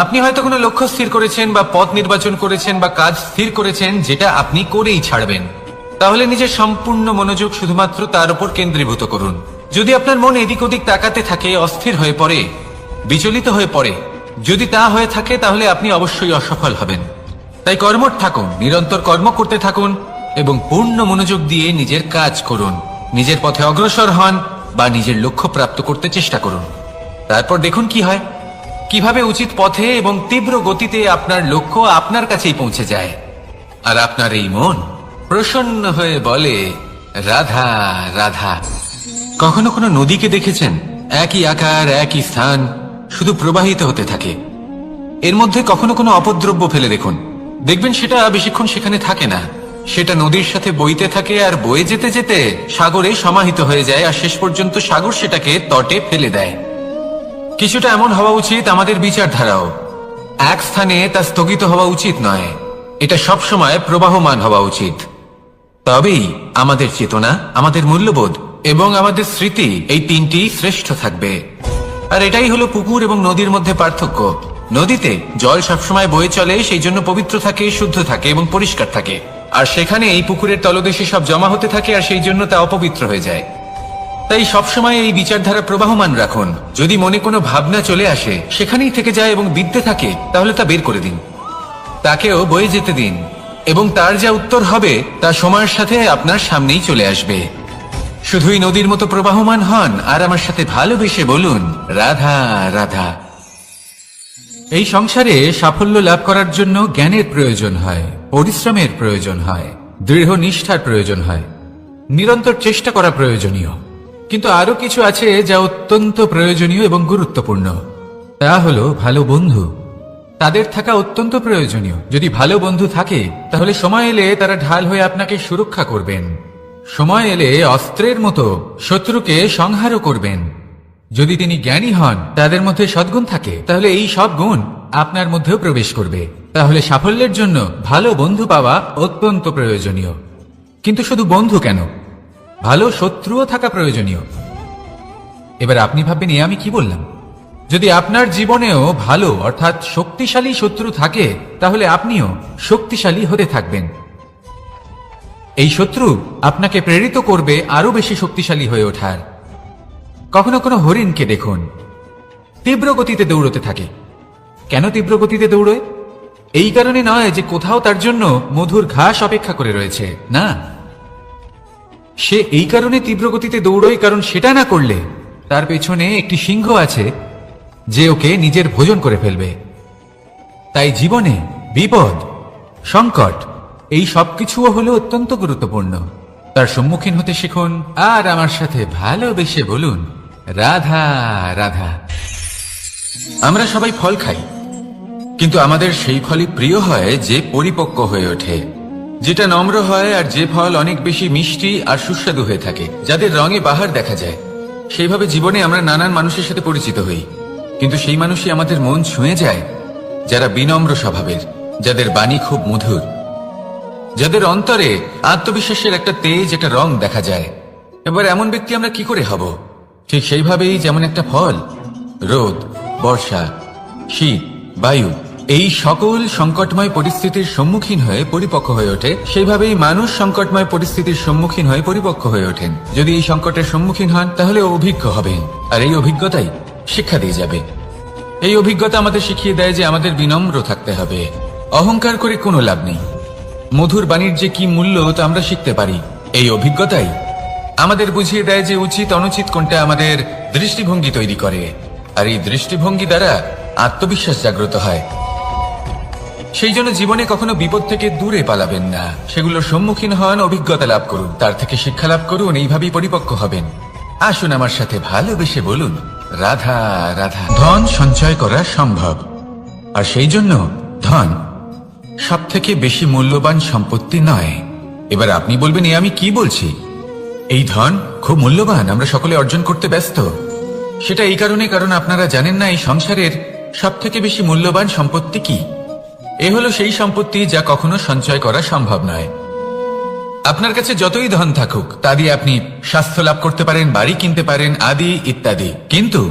আপনি হয়তো কোনো লক্ষ্য স্থির করেছেন বা পথ নির্বাচন করেছেন বা কাজ স্থির করেছেন, যেটা আপনি করেই ছাড়বেন। তাহলে নিজের সম্পূর্ণ মনোযোগ শুধুমাত্র তার উপর কেন্দ্রীভূত করুন। যদি আপনার মন এদিক ওদিক তাকাতে থাকে, অস্থির হয়ে পড়ে, বিচলিত হয়ে পড়ে, যদি তা হয়ে থাকে, তাহলে আপনি অবশ্যই অসফল হবেন। তাই কর্মঠ থাকুন, নিরন্তর কর্ম করতে থাকুন এবং পূর্ণ মনোযোগ দিয়ে নিজের কাজ করুন। নিজের পথে অগ্রসর হন বা নিজের লক্ষ্য প্রাপ্ত করতে চেষ্টা করুন। তারপর দেখুন কি হয়, কিভাবে উচিত পথে এবং তীব্র গতিতে আপনার লক্ষ্য আপনার কাছেই পৌঁছে যায়। আর আপনার এই মন প্রসন্ন হয়ে বলে, রাধা রাধা। কখনো কোনো নদীকে দেখেছেন? একই আকার, একই স্থান, শুধু প্রবাহিত হতে থাকে। এর মধ্যে কখনো কোনো অপদ্রব্য ফেলে দেখুন, দেখবেন সেটা বেশিক্ষণ সেখানে থাকে না। সেটা নদীর সাথে বইতে থাকে আর বয়ে যেতে যেতে সাগরে সমাহিত হয়ে যায়, আর শেষ পর্যন্ত সাগর সেটাকে তটে ফেলে দেয়। কিছুটা এমন হওয়া উচিত আমাদের বিচারধারাও। এক স্থানে তা স্থগিত হওয়া উচিত নয়, এটা সবসময় প্রবাহমান হওয়া উচিত। তবেই আমাদের চেতনা, আমাদের মূল্যবোধ এবং আমাদের স্মৃতি, এই তিনটি শ্রেষ্ঠ থাকবে। আর এটাই হলো পুকুর এবং নদীর মধ্যে পার্থক্য। নদীতে জল সবসময় বয়ে চলে, সেই জন্য পবিত্র থাকে, শুদ্ধ থাকে এবং পরিষ্কার থাকে। আর সেখানে এই পুকুরের তলদেশে সব জমা হতে থাকে, আর সেই জন্য তা অপবিত্র হয়ে যায়। তাই সবসময় এই বিচারধারা প্রবাহমান রাখুন। যদি মনে কোনো ভাবনা চলে আসে, সেখানেই থেকে যায় এবং বিদ্যে থাকে, তাহলে তা বের করে দিন, তাকেও বয়ে যেতে দিন, এবং তার যা উত্তর হবে তা সময়ের সাথে আপনার সামনেই চলে আসবে। শুধুই নদীর মতো প্রবাহমান হন আর আমার সাথে ভালোবেসে বলুন, রাধা রাধা। এই সংসারে সাফল্য লাভ করার জন্য জ্ঞানের প্রয়োজন হয়, পরিশ্রমের প্রয়োজন হয়, দৃঢ় নিষ্ঠার প্রয়োজন হয়, নিরন্তর চেষ্টা করা প্রয়োজনীয়। কিন্তু আরো কিছু আছে যা অত্যন্ত প্রয়োজনীয় এবং গুরুত্বপূর্ণ। তা হলো ভালো বন্ধু। তাদের থাকা অত্যন্ত প্রয়োজনীয়। যদি ভালো বন্ধু থাকে, তাহলে সময় এলে তারা ঢাল হয়ে আপনাকে সুরক্ষা করবেন। সময় এলে অস্ত্রের মতো শত্রুকে সংহারও করবেন। যদি তিনি জ্ঞানী হন, তাদের মধ্যে সদ্গুণ থাকে, তাহলে এই সব গুণ আপনার মধ্যেও প্রবেশ করবে। তাহলে সাফল্যের জন্য ভালো বন্ধু পাওয়া অত্যন্ত প্রয়োজনীয়। কিন্তু শুধু বন্ধু কেন, ভালো শত্রুও থাকা প্রয়োজনীয়। এবার আপনি ভাববেন, আমি কি বললাম? যদি আপনার জীবনেও ভালো অর্থাৎ শক্তিশালী শত্রু থাকে, তাহলে আপনিও শক্তিশালী হতে থাকবেন। এই শত্রু আপনাকে প্রেরিত করবে আরো বেশি শক্তিশালী হয়ে ওঠার। কখনো কোনো হরিণকে দেখুন, তীব্র গতিতে দৌড়তে থাকে। কেন তীব্র গতিতে দৌড়য়? এই কারণে নয় যে কোথাও তার জন্য মধুর ঘাস অপেক্ষা করে রয়েছে, না। সে এই কারণে তীব্র গতিতে দৌড়য় কারণ সেটা না করলে তার পেছনে একটি সিংহ আছে যে ওকে নিজের ভোজন করে ফেলবে। তাই জীবনে বিপদ, সংকট, এই সবকিছুও হলো অত্যন্ত গুরুত্বপূর্ণ। তার সম্মুখীন হতে শিখুন আর আমার সাথে ভালোবেসে বলুন, রাধা রাধা। আমরা সবাই ফল খাই, কিন্তু আমাদের সেই ফলই প্রিয় হয় যে পরিপক্ক হয়ে ওঠে, যেটা নম্র হয়, আর যে ফল অনেক বেশি মিষ্টি আর সুস্বাদু হয়ে থাকে, যাদের রঙে বাহার দেখা যায়। সেইভাবে জীবনে আমরা নানান মানুষের সাথে পরিচিত হই, কিন্তু সেই মানুষই আমাদের মন ছুঁয়ে যায় যারা বিনম্র স্বভাবের, যাদের বাণী খুব মধুর, যাদের অন্তরে আত্মবিশ্বাসের একটা তেজ, একটা রং দেখা যায়। এবার এমন ব্যক্তি আমরা কি করে হব? ঠিক সেইভাবেই যেমন একটা ফল রোদ, বর্ষা, শীত, বায়ু এই সকল সংকটময় পরিস্থিতির সম্মুখীন হয়ে পরিপক্ক হয়ে ওঠে, সেইভাবেই মানুষ সংকটময় পরিস্থিতির সম্মুখীন হয়ে পরিপক্ক হয়ে ওঠেন। যদি এই সংকটের সম্মুখীন হন তাহলে অভিজ্ঞ হবেন, আর এই অভিজ্ঞতাই শিক্ষা দিয়ে যাবে। এই অভিজ্ঞতা আমাদের শিখিয়ে দেয় যে আমাদের বিনম্র থাকতে হবে। অহংকার করে কোনো লাভ নেই। মধুর বাণীর যে কি মূল্য তা আমরা শিখতে পারি। এই অভিজ্ঞতাই আমাদের বুঝিয়ে দেয় যে উচিত অনুচিত কোনটা আমাদের দৃষ্টিভঙ্গি তৈরি করে, আর এই দৃষ্টিভঙ্গি দ্বারা আত্মবিশ্বাস জাগ্রত হয়। সেই জন্য জীবনে কখনো বিপদ থেকে দূরে পালাবেন না, সেগুলোর সম্মুখীন হন, অভিজ্ঞতা লাভ করুন, তার থেকে শিক্ষা লাভ করুন, এইভাবেই পরিপক্ক হবেন। আসুন আমার সাথে ভালোবেসে বলুন, রাধা রাধা। ধন সঞ্চয় করা সম্ভব, আর সেই জন্য ধন সব থেকে বেশি মূল্যবান সম্পত্তি নয়। এবার আপনি বলবেন, এ আমি কি বলছি? এই ধন খুব মূল্যবান, আমরা সকলে অর্জন করতে ব্যস্ত। সেটা এই কারণে, কারণ আপনারা জানেন না এই সংসারের সব থেকে বেশি মূল্যবান সম্পত্তি কি। এ হলো সেই সম্পত্তি যা কখনো সঞ্চয় করা সম্ভব নয়। আপনার কাছে যতই ধন থাকুক তা দিয়ে আপনি স্বাস্থ্য লাভ করতে পারেন, বাড়ি কিনতে পারেন, আদি ইত্যাদি, কিন্তু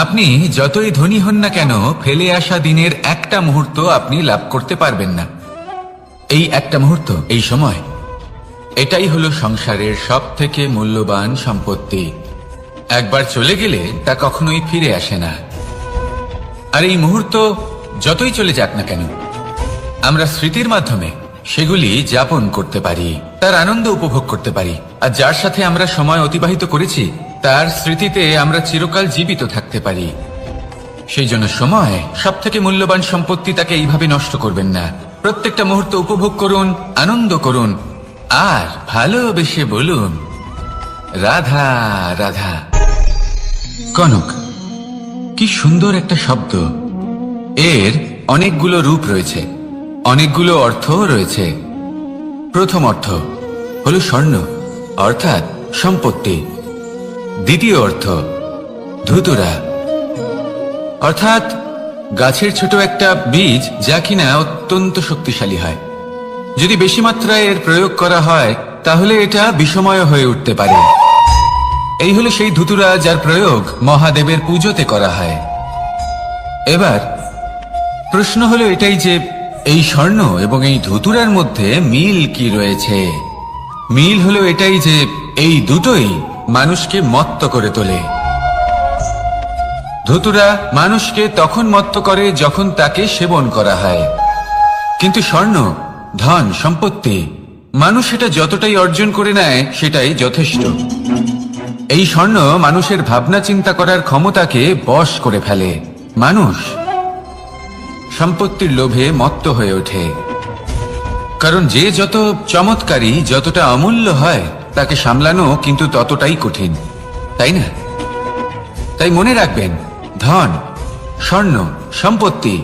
আপনি যতই ধনী হন না কেন, ফেলে আসা দিনের একটা মুহূর্ত আপনি লাভ করতে পারবেন না। এই একটা মুহূর্ত, এই সময়, এটাই হলো সংসারের সব থেকে মূল্যবান সম্পত্তি। একবার চলে গেলে তা কখনোই ফিরে আসে না। আর এই মুহূর্ত যতই চলে যাক না কেন, আমরা স্মৃতির মাধ্যমে সেগুলি যাপন করতে পারি, তার আনন্দ উপভোগ করতে পারি। আর যার সাথে আমরা সময় অতিবাহিত করেছি তার স্মৃতিতে আমরা চিরকাল জীবিত থাকতে পারি। সেই জন্য সময় সব থেকে মূল্যবান সম্পত্তি, তাকে এইভাবে নষ্ট করবেন না। প্রত্যেকটা মুহূর্ত উপভোগ করুন, আনন্দ করুন, আর ভালোবেসে বলুন, রাধা রাধা। কনক, কি সুন্দর একটা শব্দ। এর অনেকগুলো রূপ রয়েছে, অনেকগুলো অর্থ রয়েছে। প্রথম অর্থ হলো স্বর্ণ, অর্থাৎ সম্পত্তি। দ্বিতীয় অর্থ ধুতুরা, অর্থাৎ গাছের ছোট একটা বীজ, যা কিনা অত্যন্ত শক্তিশালী হয়। যদি বেশি মাত্রায় এর প্রয়োগ করা হয় তাহলে এটা বিষময় হয়ে উঠতে পারে। এই হলো সেই ধুতুরা যার প্রয়োগ মহাদেবের পুজোতে করা হয়। এবার প্রশ্ন হলো এটাই যে এই স্বর্ণ এবং এই ধুতুরার মধ্যে মিল কি রয়েছে? মিল হলো এটাই যে এই দুটোই মানুষকে মত্ত করে তোলে। ধুতুরা মানুষকে তখন মত্ত করে যখন তাকে সেবন করা হয়, কিন্তু স্বর্ণ, ধন, সম্পত্তি, মানুষ সেটা যতটাই অর্জন করে নেয় সেটাই যথেষ্ট। এই স্বর্ণ মানুষের ভাবনা চিন্তা করার ক্ষমতাকে বশ করে ফেলে। মানুষ সম্পত্তির লোভে মত্ত হয়ে ওঠে, কারণ যে যত চমৎকারী, যতটা অমূল্য হয় তাকে সামলানো কিন্তু ততটাই কঠিন, তাই না? তাই মনে রাখবেন, ধন, স্বর্ণ, সম্পত্তি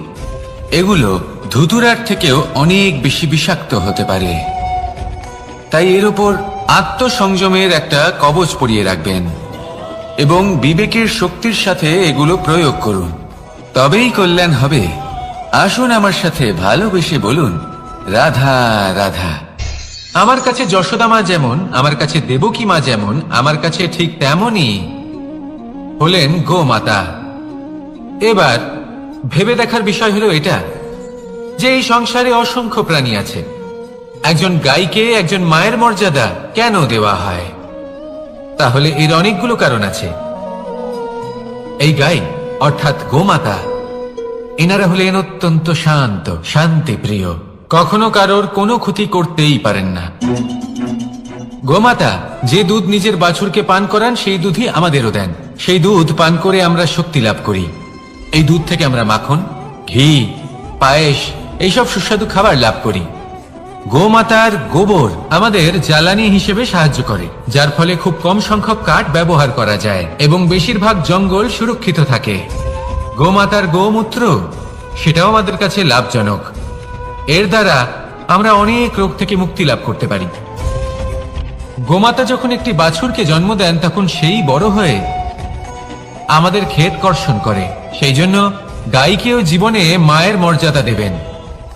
এগুলো ধুতুরার থেকেও অনেক বেশি বিষাক্ত হতে পারে। তাই এর উপর আত্মসংযমের একটা কবচ পরিয়ে রাখবেন এবং বিবেকের শক্তির সাথে এগুলো প্রয়োগ করুন, তবেই কল্যাণ হবে। আসুন আমার সাথে ভালোবেসে বলুন, রাধা রাধা। আমার কাছে যশোদা মা যেমন, আমার কাছে দেবকী মা যেমন, আমার কাছে ঠিক তেমনই হলেন গোমাতা। এবার ভেবে দেখার বিষয় হলো এটা যে এই সংসারে অসংখ্য প্রাণী আছে, একজন গাইকে একজন মায়ের মর্যাদা কেন দেওয়া হয়? তাহলে এর অনেকগুলো কারণ আছে। এই গাই অর্থাৎ গোমাতা, এনারা হলেন অত্যন্ত শান্ত, শান্তিপ্রিয়, কখনো কারোর কোনো ক্ষতি করতেই পারেন না। গোমাতা যে দুধ নিজের বাছুরকে পান করান সেই দুধই আমাদেরও দেন। সেই দুধ পান করে আমরা শক্তি লাভ করি। এই দুধ থেকে আমরা মাখন, ঘি, পায়েস এইসব সুস্বাদু খাবার লাভ করি। গোমাতার গোবর আমাদের জ্বালানি হিসেবে সাহায্য করে, যার ফলে খুব কম সংখ্যক কাঠ ব্যবহার করা যায় এবং বেশিরভাগ জঙ্গল সুরক্ষিত থাকে। গোমাতার গোমূত্র সেটাও আমাদের কাছে লাভজনক। এর দ্বারা আমরা অনেক রোগ থেকে মুক্তি লাভ করতে পারি। গোমাতা যখন একটি বাছুরকে জন্ম দেন তখন সেই বড় হয়ে আমাদের ক্ষেত কর্ষণ করে। সেই জন্য গাইকেও জীবনে মায়ের মর্যাদা দেবেন।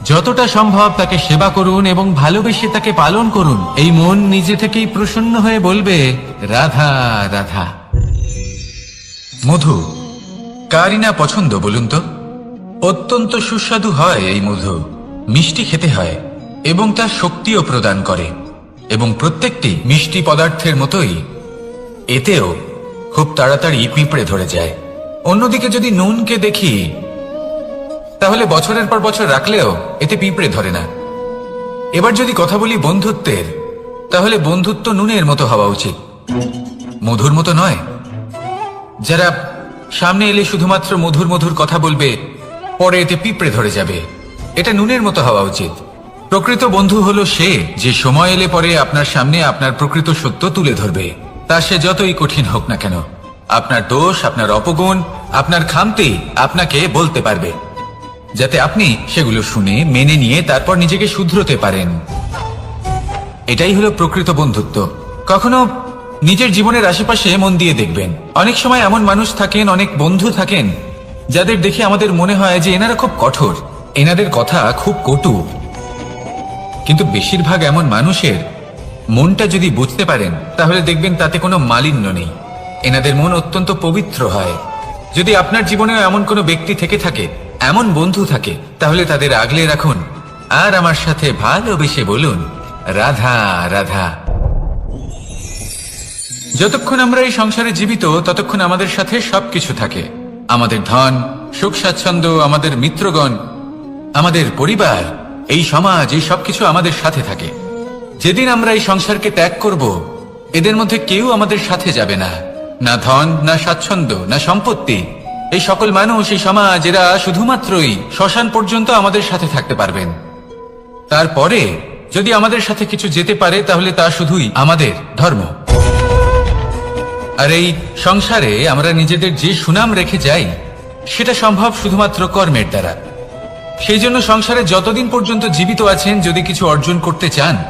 যতটা সম্ভব তাকে সেবা করুন এবং ভালোবেসে তাকে পালন করুন। এই মন নিজে থেকেই প্রসন্ন হয়ে বলবে, রাধা রাধা। মধু কারই না পছন্দ বলুন তো? অত্যন্ত সুস্বাদু হয় এই মধু, মিষ্টি খেতে হয় এবং তা শক্তিও প্রদান করে, এবং প্রত্যেকটি মিষ্টি পদার্থের মতোই এতেও খুব তাড়াতাড়ি পিঁপড়ে ধরে যায়। অন্যদিকে যদি নুনকে দেখি, তাহলে বছরের পর বছর রাখলেও এতে পিঁপড়ে ধরে না। এবার যদি কথা বলি বন্ধুত্বের, তাহলে বন্ধুত্ব নুনের মতো হওয়া উচিত, মধুর মতো নয়। যারা সামনে এলে শুধুমাত্র মধুর মধুর কথা বলবে, পরে এতে পিঁপড়ে ধরে যাবে, এটা নুনের মতো হওয়া উচিত। প্রকৃত বন্ধু হলো সে যে সময় এলে পরে আপনার সামনে আপনার প্রকৃত সত্য তুলে ধরবে, তা সে যতই কঠিন হোক না কেন। আপনার দোষ, আপনার অপগুণ, আপনার খামতি আপনাকে বলতে পারবে, যাতে আপনি সেগুলো শুনে মেনে নিয়ে তারপর নিজেকে শুধরোতে পারেন। এটাই হলো প্রকৃত বন্ধুত্ব। কখনো নিজের জীবনের আশেপাশে মন দিয়ে দেখবেন, অনেক সময় এমন মানুষ থাকেন, অনেক বন্ধু থাকেন, যাদের দেখে আমাদের মনে হয় যে এনারা খুব কঠোর, এনাদের কথা খুব কটু। কিন্তু বেশিরভাগ এমন মানুষের মনটা যদি বুঝতে পারেন, তাহলে দেখবেন তাতে কোনো মালিন্য নেই, এনাদের মন অত্যন্ত পবিত্র হয়। যদি আপনার জীবনেও এমন কোনো ব্যক্তি থেকে থাকে, এমন বন্ধু থাকে, তাহলে তাদের আগলে রাখুন আর আমার সাথে ভালোবেসে বলুন, রাধা রাধা। যতক্ষণ আমরা এই সংসারে জীবিত, ততক্ষণ আমাদের সাথে সবকিছু থাকে, আমাদের ধন, সুখ স্বাচ্ছন্দ্য, আমাদের মিত্রগণ, আমাদের পরিবার, এই সমাজ, এই সবকিছু আমাদের সাথে থাকে। যেদিন আমরা এই সংসারকে ত্যাগ করব, এদের মধ্যে কেউ আমাদের সাথে যাবে না, না ধন, না স্বাচ্ছন্দ্য, না সম্পত্তি। এই সকল মানুষ, এই সমাজ, এরা শুধুমাত্রই শ্মশান পর্যন্ত আমাদের সাথে থাকতে পারবেন। তারপরে যদি আমাদের সাথে কিছু যেতে পারে, তাহলে তা শুধুই আমাদের ধর্ম। আর এই সংসারে আমরা নিজেদের যে সুনাম রেখে যাই, সেটা সম্ভব শুধুমাত্র কর্মের দ্বারা। সেই জন্য সংসারে যতদিন পর্যন্ত জীবিত আছেন, যদি কিছু অর্জন করতে চান,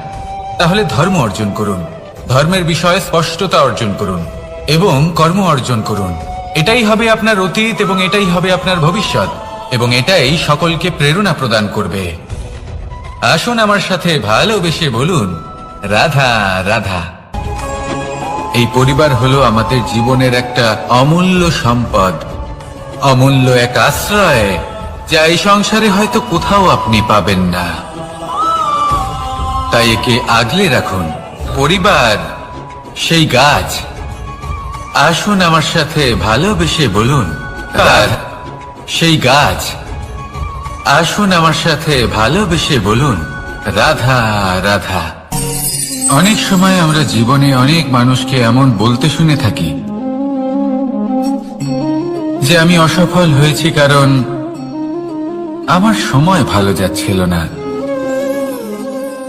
তাহলে ধর্ম অর্জন করুন, ধর্মের বিষয়ে স্পষ্টতা অর্জন করুন এবং কর্ম অর্জন করুন। এটাই হবে আপনার অতীত এবং এটাই হবে আপনার ভবিষ্যৎ, এবং এটাই সকলকে প্রেরণা প্রদান করবে। আসুন আমার সাথে ভালোবেসে বলুন, রাধা রাধা। এই পরিবার হলো আমাদের জীবনের একটা অমূল্য সম্পদ, অমূল্য এক আশ্রয়, যা এই সংসারে হয়তো কোথাও আপনি পাবেন না। তাই একে আগলে রাখুন। পরিবার সেই গাছ। আসুন আমার সাথে ভালোবেসে বলুন, রাধা। সেই গাছ। আসুন আমার সাথে ভালোবেসে বলুন, রাধা রাধা। অনেক সময় আমরা জীবনে অনেক মানুষকে এমন বলতে শুনে থাকি যে আমি অসফল হয়েছি কারণ আমার সময় ভালো যাচ্ছিল না।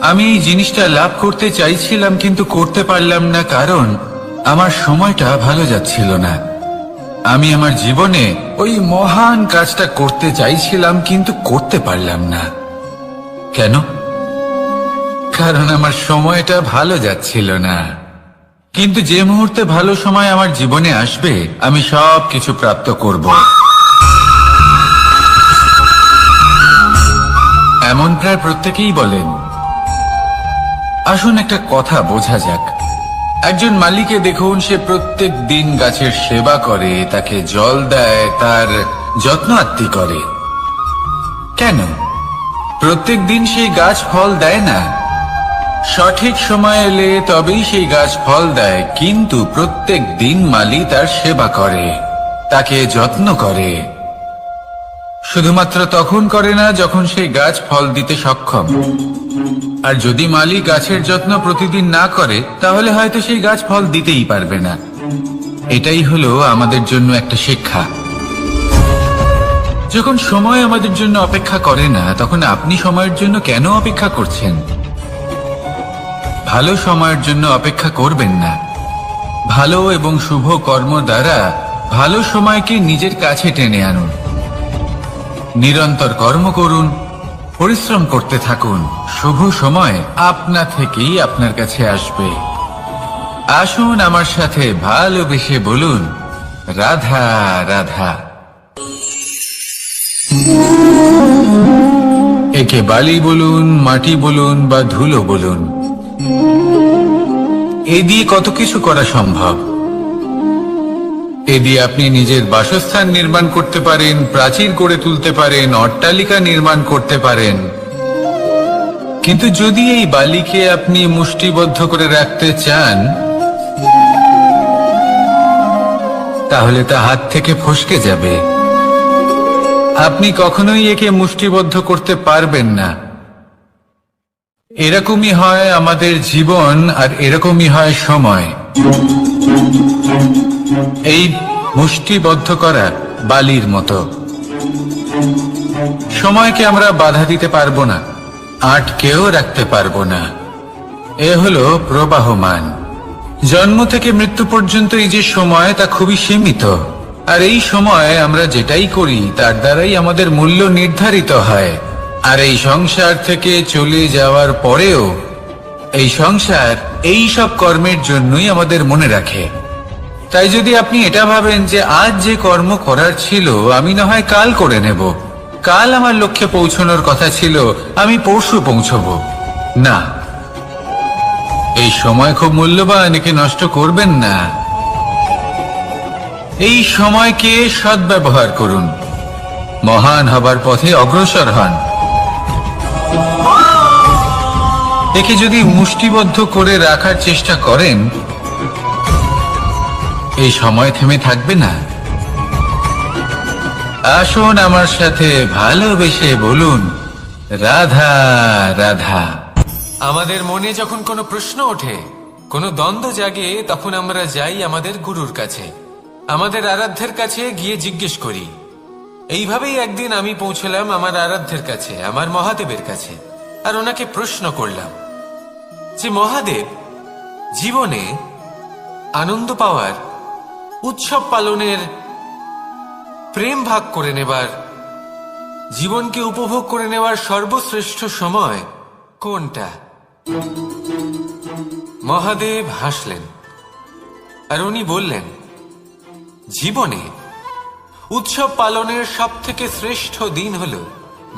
আমি এই জিনিসটা লাভ করতে চাইছিলাম কিন্তু করতে পারলাম না কারণ আমার সময়টা ভালো যাচ্ছিল না। আমি আমার জীবনে ওই মহান কাজটা করতে চাইছিলাম কিন্তু করতে পারলাম না। কেন? কারণ আমার সময়টা ভালো যাচ্ছিল না। কিন্তু যে মুহূর্তে ভালো সময় আমার জীবনে আসবে, আমি সব কিছু প্রাপ্ত করব। এমন প্রায় প্রত্যেকেই বলেন। আসুন একটা কথা বোঝা যাক। একজন মালিকে দেখুন, সে প্রত্যেক দিন গাছের সেবা করে, তাকে জল দেয়, তার যত্ন আত্তি করে। কেন? প্রত্যেক দিন সেই গাছ ফল দেয় না। সঠিক সময় এলে তবেই সেই গাছ ফল দেয়, কিন্তু প্রত্যেক দিন মালি তার সেবা করে, তাকে যত্ন করে। শুধুমাত্র তখন করে না যখন সেই গাছ ফল দিতে সক্ষম। আর যদি মালি গাছের যত্ন প্রতিদিন না করে, তাহলে হয়তো সেই গাছ ফল দিতেই পারবে না। এটাই হলো আমাদের জন্য একটা শিক্ষা। যখন সময় আমাদের জন্য অপেক্ষা করে না, তখন আপনি সময়ের জন্য কেন অপেক্ষা করছেন? ভালো সময়ের জন্য অপেক্ষা করবেন না। ভালো এবং শুভ কর্ম দ্বারা ভালো সময়কে নিজের কাছে টেনে আনুন। নিরন্তর কর্ম করুন, পরিশ্রম করতে থাকুন। শুভ সময় আপনা থেকেই আপনার কাছে আসবে। আসুন আমার সাথে ভালোবেসে বলুন, রাধা রাধা। একে বালি বলুন, মাটি বলুন বা ধুলো বলুন, এ দিয়ে কত কিছু করা সম্ভব। এ দিয়ে আপনি নিজের বাসস্থান নির্মাণ করতে পারেন, প্রাচীর গড়ে তুলতে পারেন, অট্টালিকা নির্মাণ করতে পারেন। কিন্তু যদি এই বালিকে আপনি মুষ্টিবদ্ধ করে রাখতে চান, তাহলে তা হাত থেকে ফসকে যাবে। আপনি কখনোই একে মুষ্টিবদ্ধ করতে পারবেন না। এরকমই হয় আমাদের জীবন, আর এরকমই হয় সময়। এই মুষ্টিবদ্ধ করা বালির মতো। সময়কে আমরা বাধা দিতে পারবো না, আটকেও রাখতে পারবো না। এ হলো প্রবাহমান। জন্ম থেকে মৃত্যু পর্যন্ত এই যে সময়, তা খুবই সীমিত। আর এই সময় আমরা যেটাই করি তার দ্বারাই আমাদের মূল্য নির্ধারিত হয়। আর এই সংসার থেকে চলে যাওয়ার পরেও এই সংসার এই সব কর্মের জন্যই আমাদের মনে রাখে। তাই যদি আপনি এটা ভাবেন যে আজ যে কর্ম করার ছিল আমি না হয় কাল করে নেব, কাল আমার লক্ষ্যে পৌঁছানোর কথা ছিল আমি পরশু পৌঁছবো, না, এই সময় খুব মূল্যবান, একে নষ্ট করবেন না। এই সময়কে সদ্ব্যবহার করুন, মহান হবার পথে অগ্রসর হন। একে যদি মুষ্টিবদ্ধ করে রাখার চেষ্টা করেন, এই সময় থেমে থাকবে না। আসুন আমার সাথে ভালোবেসে বলুন, রাধা রাধা। আমাদের মনে যখন কোনো প্রশ্ন ওঠে, কোনো দ্বন্দ্ব জাগে, তখন আমরা যাই আমাদের গুরুর কাছে, আমাদের আরাধ্যের কাছে গিয়ে জিজ্ঞেস করি। এইভাবেই একদিন আমি পৌঁছলাম আমার আরাধ্যের কাছে, আমার মহাদেবের কাছে, আর ওনাকে প্রশ্ন করলাম যে মহাদেব, জীবনে আনন্দ পাওয়ার, উৎসব পালনের, প্রেম ভাগ করে নেবার, জীবনকে উপভোগ করে নেওয়ার সর্বশ্রেষ্ঠ সময় কোনটা? মহাদেব হাসলেন আর উনি বললেন, জীবনে উৎসব পালনের সব থেকে শ্রেষ্ঠ দিন হল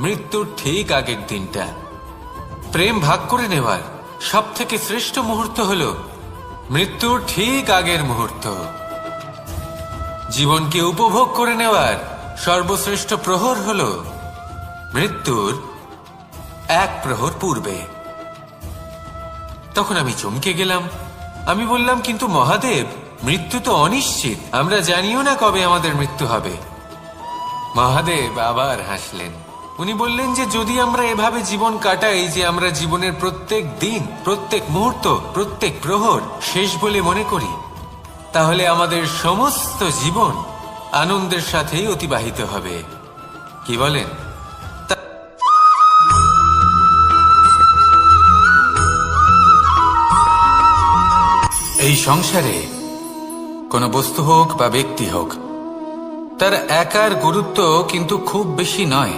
মৃত্যুর ঠিক আগের দিনটা। প্রেম ভাগ করে নেওয়ার সব থেকে শ্রেষ্ঠ মুহূর্ত হল মৃত্যুর ঠিক আগের মুহূর্ত। জীবনকে উপভোগ করে নেওয়ার সর্বশ্রেষ্ঠ প্রহর হল মৃত্যুর এক প্রহর পূর্বে। তখন আমি চমকে গেলাম। আমি বললাম, কিন্তু মহাদেব, মৃত্যু তো অনিশ্চিত, আমরা জানিও না কবে আমাদের মৃত্যু হবে। মহাদেব আবার হাসলেন। উনি বললেন যে যদি আমরা এভাবে জীবন কাটাই যে আমরা জীবনের প্রত্যেক দিন, প্রত্যেক মুহূর্ত, প্রত্যেক প্রহর শেষ বলে মনে করি, তাহলে আমাদের সমস্ত জীবন আনন্দের সাথেই অতিবাহিত হবে। কি বলেন? এই সংসারে কোনো বস্তু হোক বা ব্যক্তি হোক, তার একার গুরুত্ব কিন্তু খুব বেশি নয়।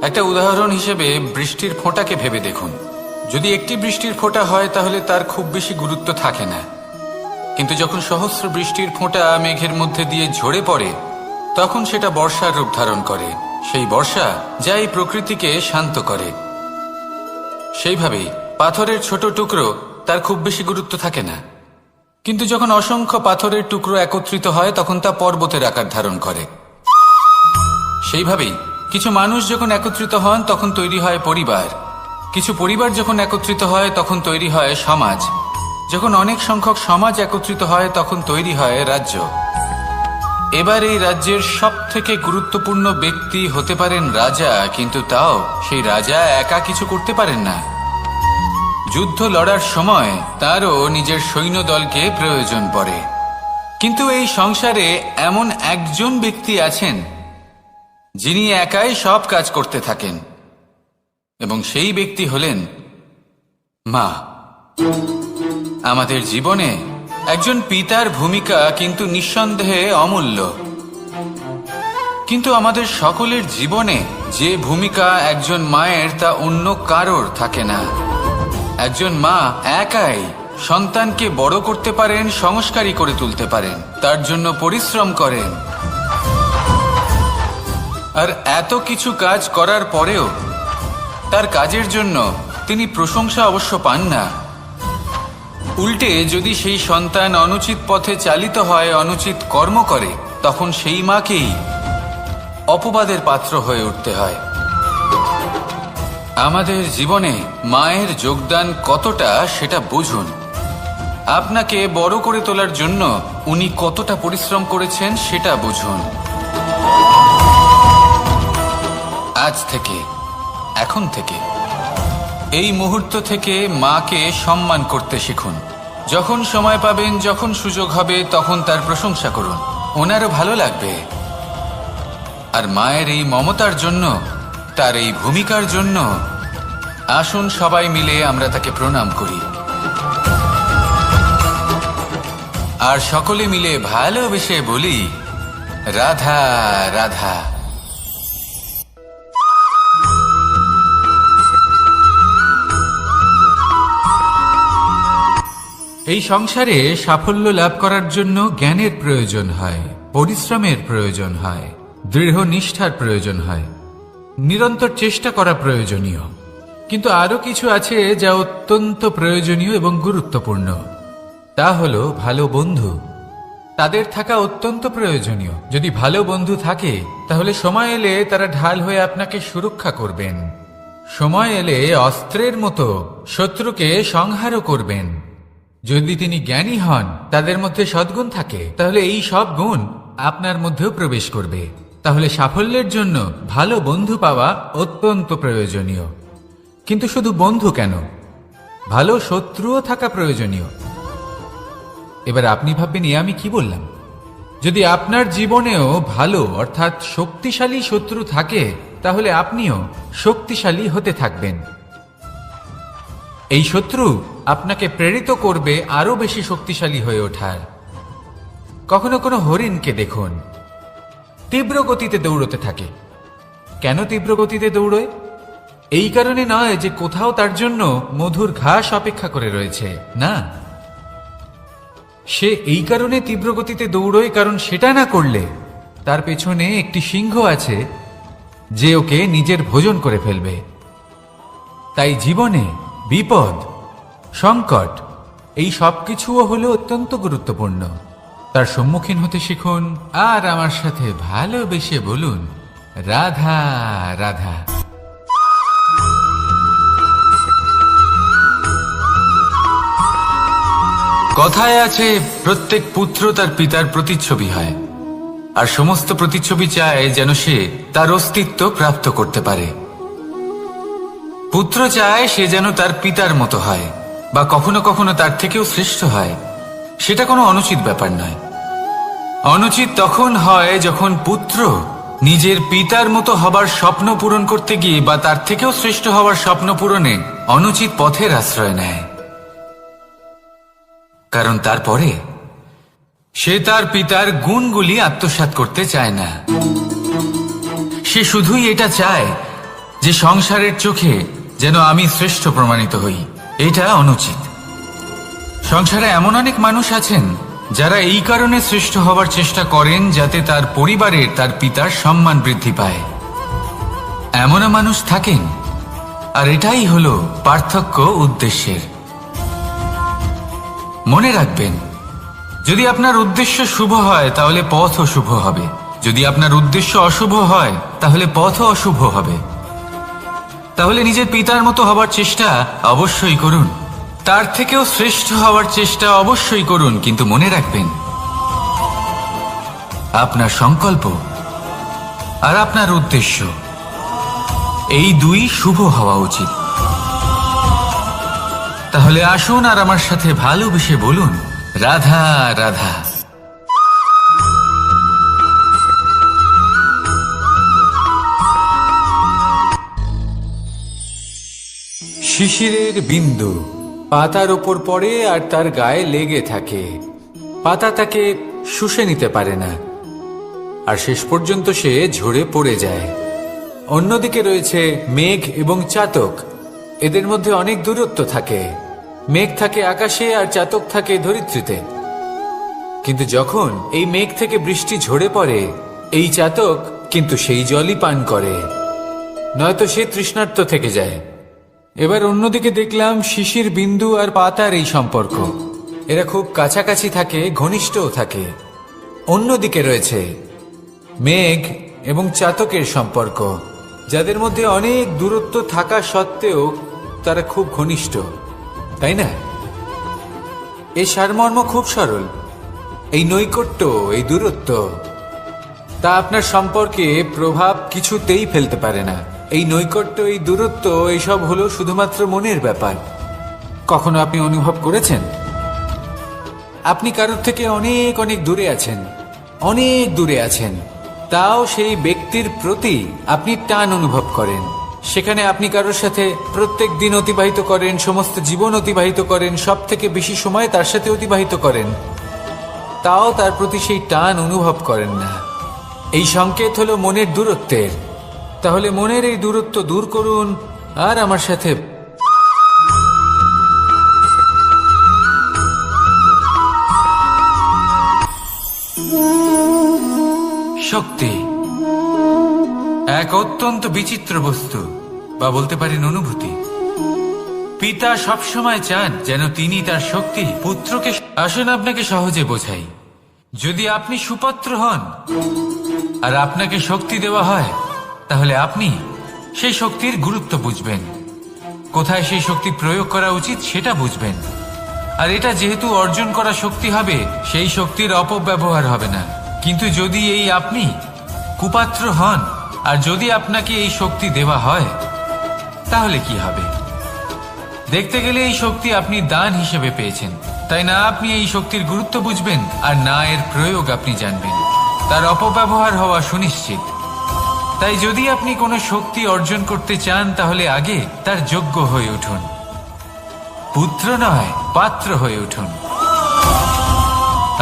একটা উদাহরণ হিসেবে বৃষ্টির ফোঁটাকে ভেবে দেখুন। যদি একটি বৃষ্টির ফোঁটা হয় তাহলে তার খুব বেশি গুরুত্ব থাকে না, কিন্তু যখন সহস্র বৃষ্টির ফোঁটা মেঘের মধ্যে দিয়ে ঝরে পড়ে, তখন সেটা বর্ষার রূপ ধারণ করে। সেই বর্ষা যা এই প্রকৃতিকে শান্ত করে। সেইভাবেই পাথরের ছোট টুকরো, তার খুব বেশি গুরুত্ব থাকে না, কিন্তু যখন অসংখ্য পাথরের টুকরো একত্রিত হয় তখন তা পর্বতের আকার ধারণ করে। সেইভাবেই কিছু মানুষ যখন একত্রিত হন তখন তৈরি হয় পরিবার, কিছু পরিবার যখন একত্রিত হয় তখন তৈরি হয় সমাজ, যখন অনেক সংখ্যক সমাজ একত্রিত হয় তখন তৈরি হয় রাজ্য। এবার এই রাজ্যের সব থেকে গুরুত্বপূর্ণ ব্যক্তি হতে পারেন রাজা, কিন্তু তাও সেই রাজা একা কিছু করতে পারেন না। যুদ্ধ লড়ার সময় তারও নিজের সৈন্যদলকে প্রয়োজন পড়ে। কিন্তু এই সংসারে এমন একজন ব্যক্তি আছেন যিনি একাই সব কাজ করতে থাকেন, এবং সেই ব্যক্তি হলেন মা। আমাদের জীবনে একজন পিতার ভূমিকা কিন্তু নিঃসন্দেহে অমূল্য, কিন্তু আমাদের সকলের জীবনে যে ভূমিকা একজন মায়ের তা অন্য কারোর থাকে না। একজন মা একাই সন্তানকে বড় করতে পারেন, সংস্কারী করে তুলতে পারেন, তার জন্য পরিশ্রম করেন। আর এত কিছু কাজ করার পরেও তার কাজের জন্য তিনি প্রশংসা অবশ্য পান না। উল্টে যদি সেই সন্তান অনুচিত পথে চালিত হয়, অনুচিত কর্ম করে, তখন সেই মাকেই অপবাদের পাত্র হয়ে উঠতে হয়। আমাদের জীবনে মায়ের যোগদান কতটা সেটা বুঝুন। আপনাকে বড় করে তোলার জন্য উনি কতটা পরিশ্রম করেছেন সেটা বুঝুন। আজ থেকে, এখন থেকে, এই মুহূর্ত থেকে মাকে সম্মান করতে শিখুন। যখন সময় পাবেন, যখন সুযোগ হবে, তখন তার প্রশংসা করুন, ওনারও ভালো লাগবে। আর মায়ের এই মমতার জন্য, তার এই ভূমিকার জন্য আসুন সবাই মিলে আমরা তাকে প্রণাম করি, আর সকলে মিলে ভালোবেসে বলি, রাধা রাধা। এই সংসারে সাফল্য লাভ করার জন্য জ্ঞানের প্রয়োজন হয়, পরিশ্রমের প্রয়োজন হয়, দৃঢ় নিষ্ঠার প্রয়োজন হয়, নিরন্তর চেষ্টা করা প্রয়োজনীয়। কিন্তু আরো কিছু আছে যা অত্যন্ত প্রয়োজনীয় এবং গুরুত্বপূর্ণ। তা হলো ভালো বন্ধু। তাদের থাকা অত্যন্ত প্রয়োজনীয়। যদি ভালো বন্ধু থাকে তাহলে সময় এলে তারা ঢাল হয়ে আপনাকে সুরক্ষা করবেন। সময় এলে অস্ত্রের মতো শত্রুকে সংহারও করবেন। যদি তিনি জ্ঞানী হন, তাদের মধ্যে সদ্গুণ থাকে, তাহলে এই সব গুণ আপনার মধ্যেও প্রবেশ করবে। তাহলে সাফল্যের জন্য ভালো বন্ধু পাওয়া অত্যন্ত প্রয়োজনীয়। কিন্তু শুধু বন্ধু কেন, ভালো শত্রুও থাকা প্রয়োজনীয়। এবার আপনি ভাববেন, আমি কি বললাম? যদি আপনার জীবনেও ভালো অর্থাৎ শক্তিশালী শত্রু থাকে, তাহলে আপনিও শক্তিশালী হতে থাকবেন। এই শত্রু আপনাকে প্রেরিত করবে আরো বেশি শক্তিশালী হয়ে ওঠার। কখনো কোনো হরিণকে দেখুন, তীব্র গতিতে দৌড়তে থাকে। কেন তীব্র গতিতে দৌড়য়? এই কারণে নয় যে কোথাও তার জন্য মধুর ঘাস অপেক্ষা করে রয়েছে, না। সে এই কারণে তীব্র গতিতে দৌড়য় কারণ সেটা না করলে তার পেছনে একটি সিংহ আছে যে ওকে নিজের ভোজন করে ফেলবে। তাই জীবনে বিপদ, সংকট, এই সবকিছুও হলো অত্যন্ত গুরুত্বপূর্ণ। তার সম্মুখীন হতে শিখুন আর আমার সাথে ভালোবেসে বলুন, রাধা রাধা। কথায় আছে, প্রত্যেক পুত্র তার পিতার প্রতিচ্ছবি হয়, আর সমস্ত প্রতিচ্ছবি চায় যেন সে তার অস্তিত্ব প্রাপ্ত করতে পারে। পুত্র চায় সে যেন তার পিতার মতো হয়, বা কখনো কখনো তার থেকেও শ্রেষ্ঠ হয়। সেটা কোনো অনুচিত ব্যাপার নয়। অনুচিত তখন হয় যখন পুত্র নিজের পিতার মতো হবার স্বপ্ন পূরণ করতে গিয়ে বা তার থেকেও শ্রেষ্ঠ হওয়ার স্বপ্ন পূরণে অনুচিত পথের আশ্রয় নেয়। কারণ তারপরে সে তার পিতার গুণগুলি আত্মসাৎ করতে চায় না। সে শুধুই এটা চায় যে সংসারের চোখে যেন আমি শ্রেষ্ঠ প্রমাণিত হই। এটা অনুচিত। সংসারে এমন অনেক মানুষ আছেন যারা এই কারণে শ্রেষ্ঠ হবার চেষ্টা করেন যাতে তার পরিবারের, তার পিতার সম্মান বৃদ্ধি পায়। এমনও মানুষ থাকেন, আর এটাই হলো পার্থক্য উদ্দেশ্যের। মনে রাখবেন, যদি আপনার উদ্দেশ্য শুভ হয় তাহলে পথও শুভ হবে, যদি আপনার উদ্দেশ্য অশুভ হয় তাহলে পথও অশুভ হবে। তাহলে নিজের পিতার মতো হবার চেষ্টা অবশ্যই করুন, তার থেকেও শ্রেষ্ঠ হওয়ার চেষ্টা অবশ্যই করুন, কিন্তু মনে রাখবেন আপনার সংকল্প আর আপনার উদ্দেশ্য এই দুই শুভ হওয়া উচিত। তাহলে আসুন আর আমার সাথে ভালোবেসে বলুন, রাধা রাধা। শিশিরের বিন্দু পাতার ওপর পড়ে আর তার গায়ে লেগে থাকে। পাতা তাকে শুষে নিতে পারে না, আর শেষ পর্যন্ত সে ঝরে পড়ে যায়। অন্যদিকে রয়েছে মেঘ এবং চাতক। এদের মধ্যে অনেক দূরত্ব থাকে। মেঘ থাকে আকাশে আর চাতক থাকে ধরিত্রীতে। কিন্তু যখন এই মেঘ থেকে বৃষ্টি ঝরে পড়ে, এই চাতক কিন্তু সেই জলই পান করে, নয়তো সে তৃষ্ণার্ত থেকে যায়। এবার অন্যদিকে দেখলাম শিশির বিন্দু আর পাতার এই সম্পর্ক, এরা খুব কাছাকাছি থাকে, ঘনিষ্ঠও থাকে। অন্যদিকে রয়েছে মেঘ এবং চাতকের সম্পর্ক, যাদের মধ্যে অনেক দূরত্ব থাকা সত্ত্বেও তারা খুব ঘনিষ্ঠ, তাই না? এই সারমর্ম খুব সরল। এই নৈকট্য, এই দূরত্ব, তা আপনার সম্পর্কে প্রভাব কিছুতেই ফেলতে পারে না। এই নৈকট্য, এই দূরত্ব, এইসব হলো শুধুমাত্র মনের ব্যাপার। কখনো আপনি অনুভব করেছেন আপনি কারোর থেকে অনেক অনেক দূরে আছেন, অনেক দূরে আছেন, তাও সেই ব্যক্তির প্রতি আপনি টান অনুভব করেন। সেখানে আপনি কারোর সাথে প্রত্যেক দিন অতিবাহিত করেন, সমস্ত জীবন অতিবাহিত করেন, সব থেকে বেশি সময় তার সাথে অতিবাহিত করেন, তাও তার প্রতি সেই টান অনুভব করেন না। এই সংকেত হলো মনের দূরত্বের। তাহলে মনের এই দূরত্ব দূর করুন আর আমার সাথে শক্তি এক অত্যন্ত বিচিত্র বস্তু, বা বলতে পারেন অনুভূতি। পিতা সবসময় চান যেন তিনি তার শক্তি পুত্রকে। আসুন আপনাকে সহজে বোঝাই। যদি আপনি সুপাত্র হন আর আপনাকে শক্তি দেওয়া হয়, তাহলে আপনি সেই শক্তির গুরুত্ব বুঝবেন, কোথায় সেই শক্তি প্রয়োগ করা উচিত সেটা বুঝবেন। আর এটা যেহেতু অর্জন করা শক্তি হবে, সেই শক্তির অপব্যবহার হবে না। কিন্তু যদি এই আপনি কুপাত্র হন আর যদি আপনাকে এই শক্তি দেওয়া হয়, তাহলে কি হবে? দেখতে গেলে এই শক্তি আপনি দান হিসেবে পেয়েছেন, তাই না আপনি এই শক্তির গুরুত্ব বুঝবেন আর না এর প্রয়োগ আপনি জানবেন। তার অপব্যবহার হওয়া সুনিশ্চিত। তাই যদি আপনি কোনো শক্তি অর্জন করতে চান, তাহলে আগে তার যোগ্য হয়ে উঠুন। পুত্র নয়, পাত্র হয়ে উঠুন।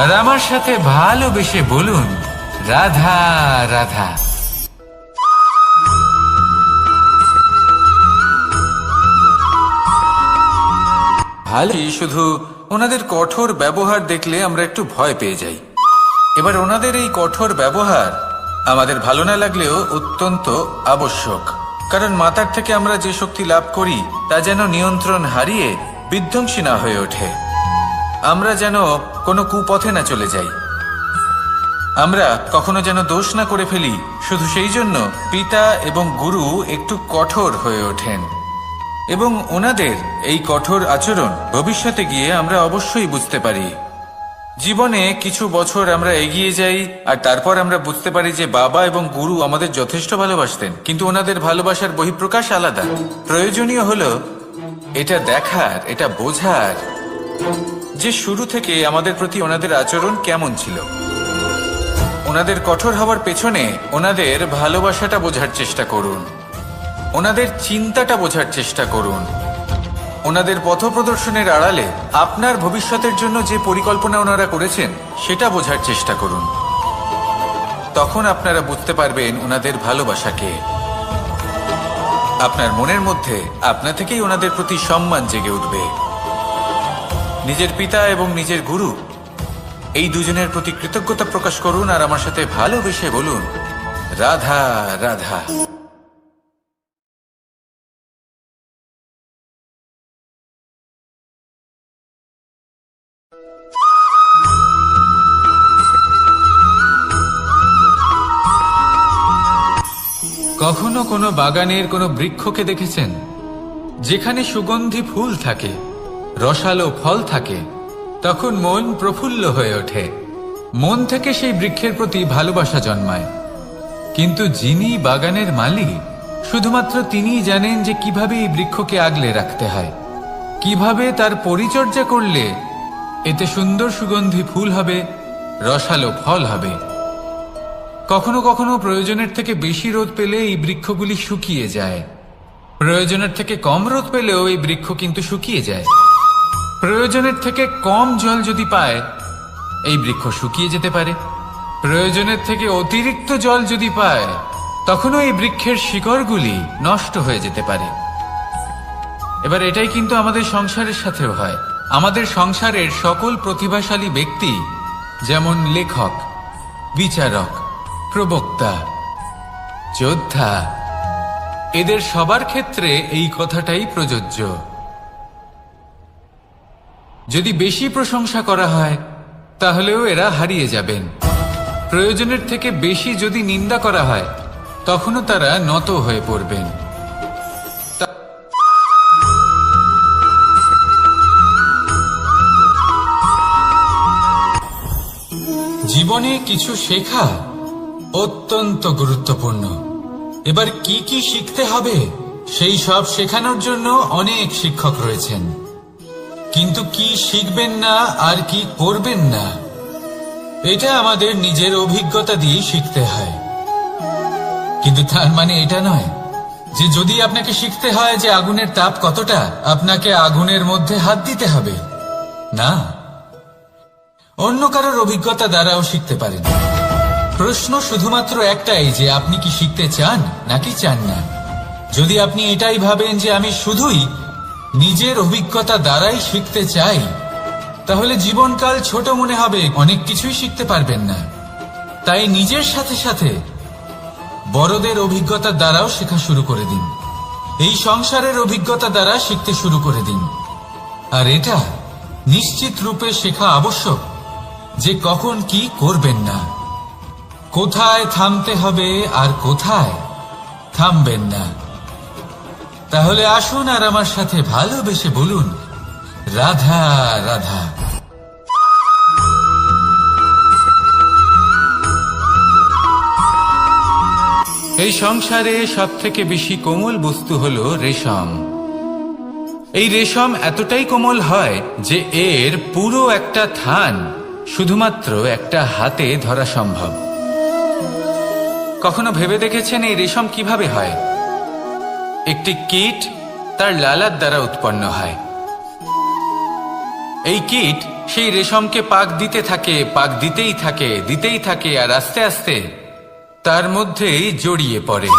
আর আমার সাথে ভালোবেসে বলুন, রাধা রাধা। ভালো, শুধু ওনাদের কঠোর ব্যবহার দেখলে আমরা একটু ভয় পেয়ে যাই। এবার ওনাদের এই কঠোর ব্যবহার আমাদের ভালো না লাগলেও অত্যন্ত আবশ্যক, কারণ মাতার থেকে আমরা যে শক্তি লাভ করি তা যেন নিয়ন্ত্রণ হারিয়ে বিধ্বংসী না হয়ে ওঠে। আমরা যেন কোনো কুপথে না চলে যাই, আমরা কখনো যেন দোষ না করে ফেলি। শুধু সেই জন্য পিতা এবং গুরু একটু কঠোর হয়ে ওঠেন, এবং ওনাদের এই কঠোর আচরণ ভবিষ্যতে গিয়ে আমরা অবশ্যই বুঝতে পারি। জীবনে কিছু বছর আমরা এগিয়ে যাই আর তারপর আমরা বুঝতে পারি যে বাবা এবং গুরু আমাদের যথেষ্ট ভালোবাসতেন, কিন্তু ওনাদের ভালোবাসার বহিঃপ্রকাশ আলাদা। প্রয়োজনীয় হলো এটা দেখার, এটা বোঝার যে শুরু থেকে আমাদের প্রতি ওনাদের আচরণ কেমন ছিল। ওনাদের কঠোর হওয়ার পেছনে ওনাদের ভালোবাসাটা বোঝার চেষ্টা করুন, ওনাদের চিন্তাটা বোঝার চেষ্টা করুন, ওনাদের পথপ্রদর্শনের আড়ালে আপনার ভবিষ্যতের জন্য যে পরিকল্পনা ওনারা করেছেন সেটা বোঝার চেষ্টা করুন। তখন আপনারা বুঝতে পারবেন ওনাদের ভালোবাসাকে। আপনার মনের মধ্যে আপনা থেকেই ওনাদের প্রতি সম্মান জেগে উঠবে। নিজের পিতা এবং নিজের গুরু এই দুজনের প্রতি কৃতজ্ঞতা প্রকাশ করুন আর আমার সাথে ভালোবেসে বলুন, রাধা রাধা। কখনো কোনো বাগানের কোনো বৃক্ষকে দেখেছেন যেখানে সুগন্ধি ফুল থাকে, রসালো ফল থাকে? তখন মন প্রফুল্ল হয়ে ওঠে, মন থেকে সেই বৃক্ষের প্রতি ভালোবাসা জন্মায়। কিন্তু যিনি বাগানের মালিক, শুধুমাত্র তিনিই জানেন যে কিভাবে এই বৃক্ষকে আগলে রাখতে হয়, কিভাবে তার পরিচর্যা করলে এতে সুন্দর সুগন্ধি ফুল হবে, রসালো ফল হবে। কখনো কখনো প্রয়োজনের থেকে বেশি রোদ পেলে এই বৃক্ষগুলি শুকিয়ে যায়, প্রয়োজনের থেকে কম রোদ পেলেও এই বৃক্ষ কিন্তু শুকিয়ে যায়। প্রয়োজনের থেকে কম জল যদি পায়, এই বৃক্ষ শুকিয়ে যেতে পারে। প্রয়োজনের থেকে অতিরিক্ত জল যদি পায়, তখনও এই বৃক্ষের শিকড়গুলি নষ্ট হয়ে যেতে পারে। এবার এটাই কিন্তু আমাদের সংসারের সাথেও হয়। আমাদের সংসারের সকল প্রতিভাশালী ব্যক্তি, যেমন লেখক, বিচারক, প্রবক্তা, যোদ্ধা, এদের সবার ক্ষেত্রে এই কথাটাই প্রযোজ্য। যদি বেশি প্রশংসা করা হয় তাহলেও এরা হারিয়ে যাবেন। প্রয়োজনের থেকে বেশি যদি নিন্দা করা হয় তখনও তারা নত হয়ে পড়বেন। জীবনে কিছু শেখা অত্যন্ত গুরুত্বপূর্ণ। এবার কি কি শিখতে হবে সেই সব শেখানোর জন্য অনেক শিক্ষক রয়েছেন, কিন্তু কি শিখবেন না আর কি করবেন না এটা আমাদের নিজের অভিজ্ঞতা দিয়ে শিখতে হয়। কিন্তু তার মানে এটা নয় যে যদি আপনাকে শিখতে হয় যে আগুনের তাপ কতটা, আপনাকে আগুনের মধ্যে হাত দিতে হবে। না, অন্য কারোর অভিজ্ঞতা দ্বারাও শিখতে পারেন। প্রশ্ন শুধুমাত্র একটাই যে আপনি কি শিখতে চান নাকি চান না। যদি আপনি এটাই ভাবেন যে আমি শুধুই নিজের অভিজ্ঞতা দ্বারাই শিখতে চাই, তাহলে জীবনকাল ছোট মনে হবে, অনেক কিছুই শিখতে পারবেন না। তাই নিজের সাথে সাথে বড়দের অভিজ্ঞতা দ্বারাও শেখা শুরু করে দিন। এই সংসারের অভিজ্ঞতা দ্বারা শিখতে শুরু করে দিন। আর এটা নিশ্চিত রূপে শেখা আবশ্যক যে কখন কি করবেন না, কোথায় থামতে হবে আর কোথায় থামবেন না। তাহলে আসুন আর আমার সাথে ভালোবেসে বলুন, রাধা রাধা। এই সংসারে সবথেকে বেশি কোমল বস্তু হলো রেশম। এই রেশম এতটাই কোমল হয় যে এর পুরো একটা থান শুধুমাত্র একটা হাতে ধরা সম্ভব। কখনো ভেবে দেখেছেন এই রেশম কিভাবে হয়? একটি কীট তার লালার দ্বারা উৎপন্ন হয়। এই কীট সেই রেশমকে পাক দিতে থাকে, পাক দিতেই থাকে আর আস্তে আস্তে তার মধ্যেই জড়িয়ে পড়ে।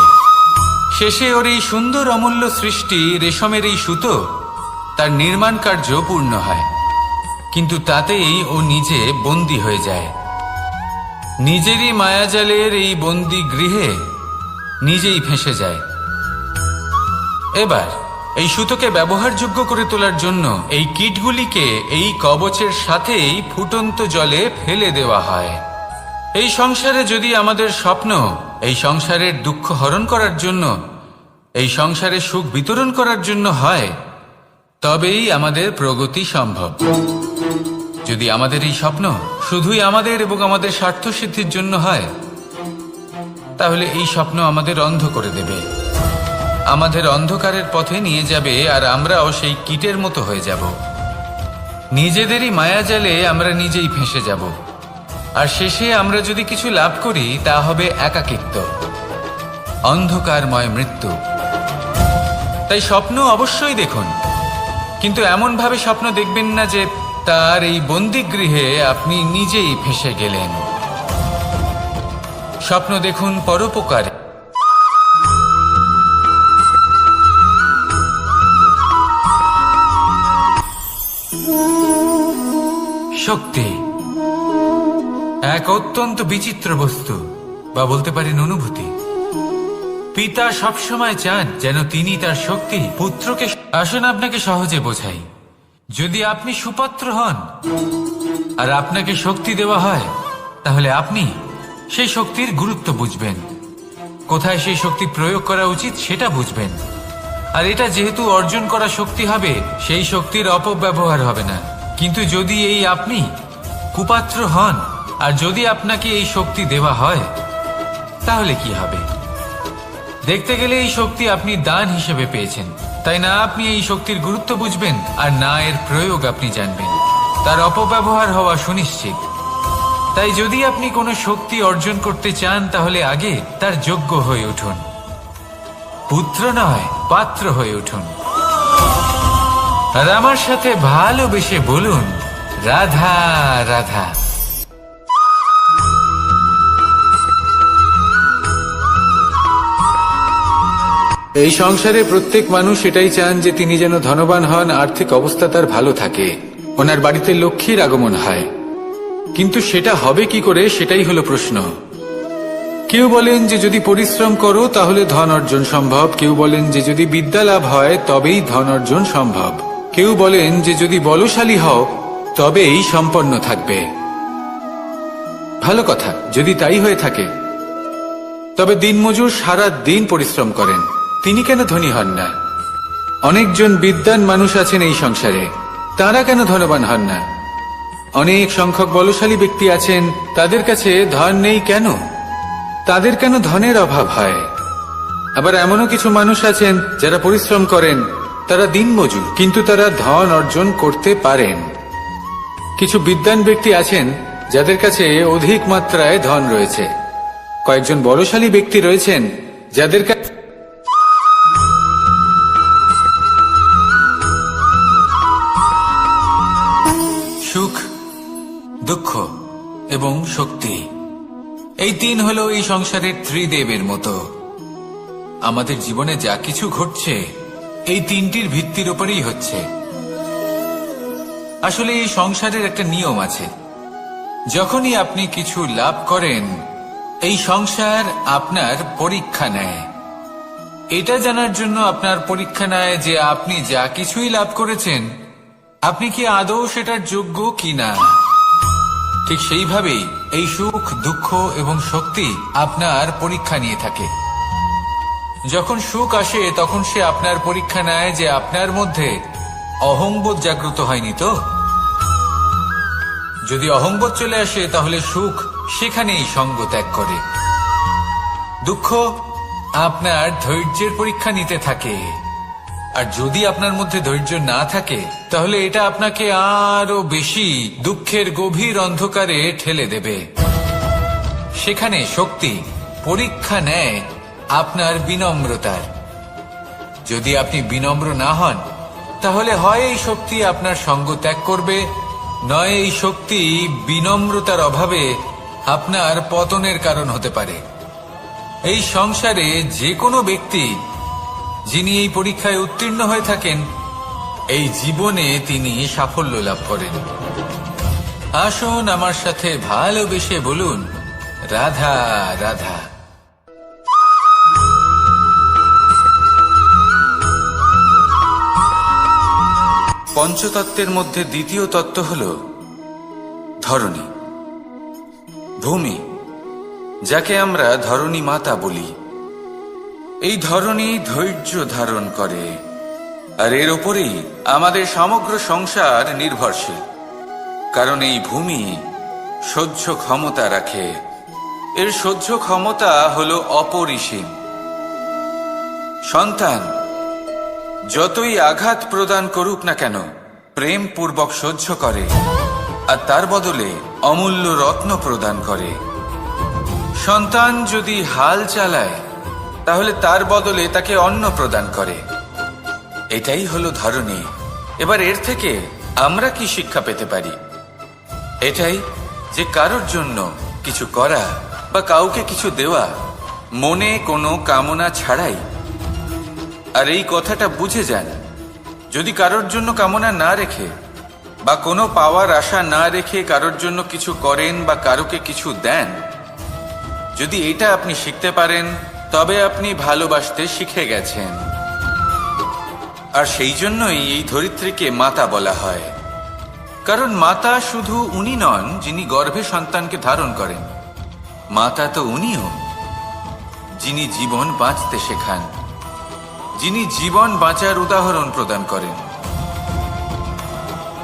শেষে ওর এই সুন্দর অমূল্য সৃষ্টি রেশমের এই সুতো তার নির্মাণ কার্য পূর্ণ হয়, কিন্তু তাতেই ও নিজে বন্দী হয়ে যায়। নিজেরই মায়াজালের এই বন্দী গৃহে নিজেই ফেঁসে যায়। এবার এই সুতোকে ব্যবহারযোগ্য করে তোলার জন্য এই কীটগুলিকে এই কবচের সাথেই ফুটন্ত জলে ফেলে দেওয়া হয়। এই সংসারে যদি আমাদের স্বপ্ন এই সংসারের দুঃখ হরণ করার জন্য, এই সংসারে সুখ বিতরণ করার জন্য হয়, তবেই আমাদের প্রগতি সম্ভব। যদি আমাদের এই স্বপ্ন শুধুই আমাদের এবং আমাদের স্বার্থ সিদ্ধির জন্য হয়, তাহলে এই স্বপ্ন আমাদের অন্ধ করে দেবে, আমাদের অন্ধকারের পথে নিয়ে যাবে, আর আমরাও সেই কীটের মতো হয়ে যাব। নিজেদেরই মায়াজালে আমরা নিজেই ফেঁসে যাব, আর শেষে আমরা যদি কিছু লাভ করি তা হবে একাকিত্ব, অন্ধকারময় মৃত্যু। তাই স্বপ্ন অবশ্যই দেখুন, কিন্তু এমন ভাবে স্বপ্ন দেখবেন না যে তার এই বন্দিগৃহে আপনি নিজেই ফেঁসে গেলেন। স্বপ্ন দেখুন পরোপকারে। শক্তি এক অত্যন্ত বিচিত্র বস্তু, বা বলতে পারেন অনুভূতি। পিতা সবসময় চান যেন তিনি তার শক্তি পুত্রকে। আসুন আপনাকে সহজে বোঝাই। যদি আপনি সুপাত্র হন আর আপনাকে শক্তি দেওয়া হয়, তাহলে আপনি সেই শক্তির গুরুত্ব বুঝবেন, কোথায় সেই শক্তি প্রয়োগ করা উচিত সেটা বুঝবেন। আর এটা যেহেতু অর্জন করা শক্তি হবে, সেই শক্তির অপব্যবহার হবে না। কিন্তু যদি এই আপনি কুপাত্র হন আর যদি আপনাকে এই শক্তি দেওয়া হয়, তাহলে কি হবে? দেখতে গেলে এই শক্তি আপনি দান হিসেবে পেয়েছেন, তাই না আপনি এই শক্তির গুরুত্ব বুঝবেন আর না এর প্রয়োগ আপনি জানবেন। তার অপব্যবহার হওয়া সুনিশ্চিত। তাই যদি আপনি কোনো শক্তি অর্জন করতে চান, তাহলে আগে তার যোগ্য হয়ে উঠুন, পুত্র নয় পাত্র হয়ে উঠুন। আর আমার সাথে ভালোবেসে বলুন, রাধা রাধা। এই সংসারে প্রত্যেক মানুষ এটাই চান যে তিনি যেন ধনবান হন, আর্থিক অবস্থা তার ভালো থাকে, ওনার বাড়িতে লক্ষ্মীর আগমন হয়। কিন্তু সেটা হবে কি করে, সেটাই হলো প্রশ্ন। কেউ বলেন যে যদি পরিশ্রম করো তাহলে ধন অর্জন সম্ভব, কেউ বলেন যে যদি বিদ্যা লাভ হয় তবেই ধন অর্জন সম্ভব, কেউ বলেন যে যদি বলশালী হও তবেই সম্পন্ন থাকবে। ভালো কথা, যদি তাই হয়ে থাকে, তবে দিনমজুর সারা দিন পরিশ্রম করেন, তিনি কেন ধনী হন না? অনেকজন বিদ্বান মানুষ আছেন এই সংসারে, তারা কেন ধনবান হন না? অনেক সংখ্যক বলশালী ব্যক্তি আছেন, তাদের কাছে ধন নেই কেন? তাদের কেন ধনের অভাব হয়? আবার এমনও কিছু মানুষ আছেন যারা পরিশ্রম করেন, তারা দিনমজুর, কিন্তু তারা ধন অর্জন করতে পারেন। কিছু বিদ্বান ব্যক্তি আছেন যাদের কাছে অধিক মাত্রায় ধন রয়েছে, কয়েকজন বলশালী ব্যক্তি রয়েছেন যাদের কাছে সুখ, দুঃখ এবং শক্তি, এই তিন হলো এই সংসারের ত্রিদেবের মতো। আমাদের জীবনে যা কিছু ঘটছে এই তিনটির ভিত্তির উপরেই হচ্ছে। আসলে এই সংসারের একটা নিয়ম আছে, যখনই আপনি কিছু লাভ করেন এই সংসার আপনার পরীক্ষা নেয়। এটা জানার জন্য আপনার পরীক্ষা নেয় যে আপনি যা কিছুই লাভ করেছেন আপনি কি আদৌ সেটার যোগ্য কিনা। ঠিক সেইভাবেই এই সুখ, দুঃখ এবং শক্তি আপনার পরীক্ষা নিয়ে থাকে। যখন সুখ আসে তখন সে আপনার পরীক্ষা নেয় যে আপনার মধ্যে অহংবোধ জাগ্রত হয়নি তো। যদি অহংবোধ চলে আসে তাহলে সুখ সেখানেই সঙ্গ ত্যাগ করে। দুঃখ আপনার ধৈর্যের পরীক্ষা নিতে থাকে, আর যদি আপনার মধ্যে ধৈর্য না থাকে তাহলে এটা আপনাকে আরো বেশি দুঃখের গভীর অন্ধকারে ঠেলে দেবে। সেখানে শক্তি পরীক্ষা নেয় আপনার বিনম্রতার। যদি আপনি বিনম্র না হন তাহলে হয় এই শক্তি আপনার সঙ্গ ত্যাগ করবে, নয় এই শক্তি বিনম্রতার অভাবে আপনার পতনের কারণ হতে পারে। এই সংসারে যে কোনো ব্যক্তি যিনি এই পরীক্ষায় উত্তীর্ণ হয়ে থাকেন এই জীবনে তিনি সাফল্য লাভ করেন। আসুন আমার সাথে ভালোবেসে বলুন, রাধা রাধা। পঞ্চতত্ত্বের মধ্যে দ্বিতীয় তত্ত্ব হল ধরণী, ভূমি, যাকে আমরা ধরণী মাতা বলি। এই ধরণী ধৈর্য ধারণ করে, আর এর ওপরেই আমাদের সমগ্র সংসার নির্ভরশীল। কারণ এই ভূমি সহ্য ক্ষমতা রাখে, এর সহ্য ক্ষমতা হল অপরিসীম। সন্তান যতই আঘাত প্রদান করুক না কেন প্রেম পূর্বক সহ্য করে, আর তার বদলে অমূল্য রত্ন প্রদান করে। সন্তান যদি হাল চালায় তাহলে তার বদলে তাকে অন্ন প্রদান করে। এটাই হলো ধরণী। এবার এর থেকে আমরা কি শিক্ষা পেতে পারি? এটাই যে কারোর জন্য কিছু করা বা কাউকে কিছু দেওয়া মনে কোনো কামনা ছাড়াই। আর এই কথাটা বুঝে যান, যদি কারোর জন্য কামনা না রেখে বা কোনো পাওয়ার আশা না রেখে কারোর জন্য কিছু করেন বা কারোকে কিছু দেন, যদি এটা আপনি শিখতে পারেন তবে আপনি ভালোবাসতে শিখে গেছেন। আর সেই জন্যই এই ধরিত্রীকে মাতা বলা হয়। কারণ মাতা শুধু উনি নন যিনি গর্ভে সন্তানকে ধারণ করেন, মাতা তো উনিও যিনি জীবন বাঁচতে শেখান, যিনি জীবন বাঁচার উদাহরণ প্রদান করেন।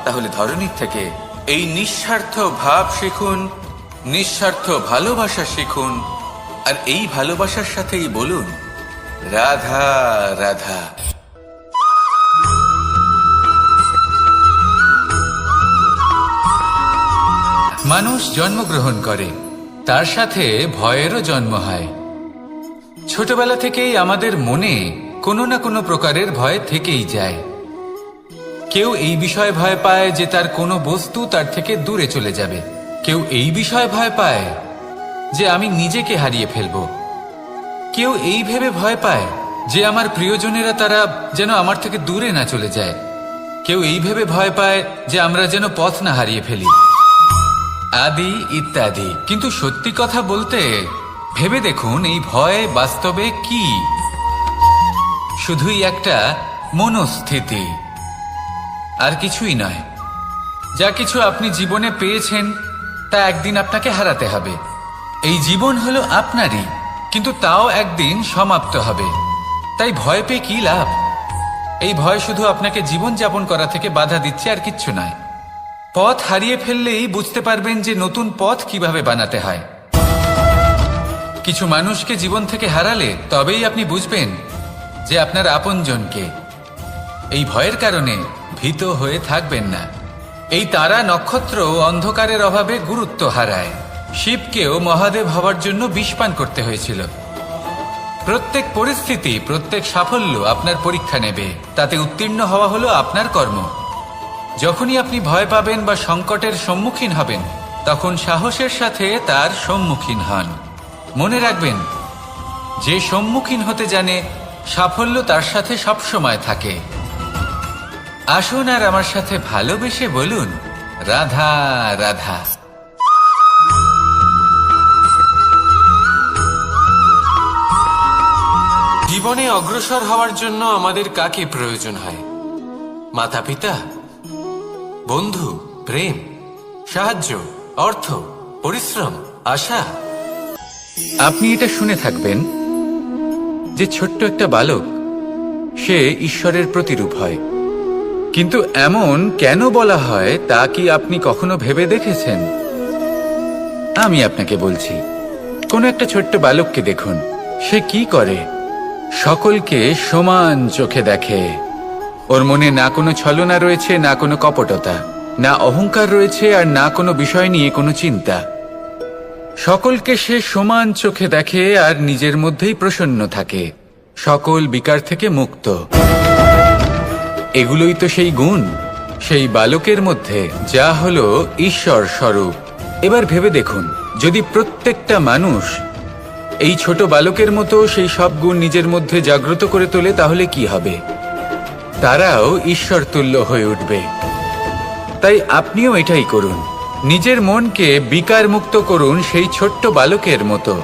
তাহলে ধরণীর থেকে এই নিঃস্বার্থ ভাব শিখুন, নিঃস্বার্থ ভালোবাসা শিখুন, আর এই ভালোবাসার সাথেই বলুন, রাধা রাধা। মানুষ জন্মগ্রহণ করে, তার সাথে ভয়েরও জন্ম হয়। ছোটবেলা থেকেই আমাদের মনে কোনো না কোনো প্রকারের ভয় থেকেই যায়। কেউ এই বিষয়ে ভয় পায় যে তার কোনো বস্তু তার থেকে দূরে চলে যাবে, কেউ এই বিষয়ে ভয় পায় যে আমি নিজেকে হারিয়ে ফেলব, কেউ এই ভেবে ভয় পায় যে আমার প্রিয়জনেরা তারা যেন আমার থেকে দূরে না চলে যায়, কেউ এই ভেবে ভয় পায় যে আমরা যেন পথ না হারিয়ে ফেলি, আদি ইত্যাদি। কিন্তু সত্যি কথা বলতে ভেবে দেখুন এই ভয় বাস্তবে কি? শুধুই একটা মনস্থিতি, আর কিছুই নয়। যা কিছু আপনি জীবনে পেয়েছেন তা একদিন আপনাকে হারাতে হবে। এই জীবন হলো আপনারই, কিন্তু তাও একদিন সমাপ্ত হবে। তাই ভয় পেয়ে কি লাভ? এই ভয় শুধু আপনাকে জীবন যাপন করা থেকে বাধা দিচ্ছে, আর কিচ্ছু নয়। পথ হারিয়ে ফেললেই বুঝতে পারবেন যে নতুন পথ কিভাবে বানাতে হয়। কিছু মানুষকে জীবন থেকে হারালে তবেই আপনি বুঝবেন যে আপনার আপনজনকে। এই ভয়ের কারণে ভীত হয়ে থাকবেন না। এই তারা নক্ষত্র অন্ধকারের অভাবে গুরুত্ব হারায়। শিবকেও মহাদেব হওয়ার জন্য বিষপান করতে হয়েছিল। প্রত্যেক পরিস্থিতি, প্রত্যেক সাফল্য আপনার পরীক্ষা নেবে। তাতে উত্তীর্ণ হওয়া হলো আপনার কর্ম। যখনই আপনি ভয় পাবেন বা সংকটের সম্মুখীন হবেন, তখন সাহসের সাথে তার সম্মুখীন হন। মনে রাখবেন, যে সম্মুখীন হতে জানে সাফল্য তার সাথে সবসময় থাকে। আসুন আর আমার সাথে ভালোবেসে বলুন, রাধা রাধা। জীবনে অগ্রসর হওয়ার জন্য আমাদের কাকে প্রয়োজন হয়? মাতা পিতা, বন্ধু, প্রেম, সাহায্য, অর্থ, পরিশ্রম, আশা। আপনি এটা শুনে থাকবেন যে ছোট্ট একটা বালক সে ঈশ্বরের প্রতিরূপ হয়। কিন্তু এমন কেন বলা হয় তা কি আপনি কখনো ভেবে দেখেছেন? আমি আপনাকে বলছি, কোন একটা ছোট্ট বালককে দেখুন, সে কি করে? সকলকে সমান চোখে দেখে। ওর মনে না কোনো ছলনা রয়েছে, না কোনো কপটতা, না অহংকার রয়েছে, আর না কোনো বিষয় নিয়ে কোনো চিন্তা। সকলকে সে সমান চোখে দেখে আর নিজের মধ্যেই প্রসন্ন থাকে, সকল বিকার থেকে মুক্ত। এগুলোই তো সেই গুণ, সেই বালকের মধ্যে, যা হলো ঈশ্বর স্বরূপ। এবার ভেবে দেখুন, যদি প্রত্যেকটা মানুষ এই ছোট বালকের মতো সেই সব গুণ নিজের মধ্যে জাগ্রত করে তোলে, তাহলে কি হবে? তারাও ঈশ্বর তুল্য হয়ে উঠবে। তাই আপনিও এটাই করুন, নিজের মনকে বিকার মুক্ত করুন সেই ছোট্ট বালকের মতো।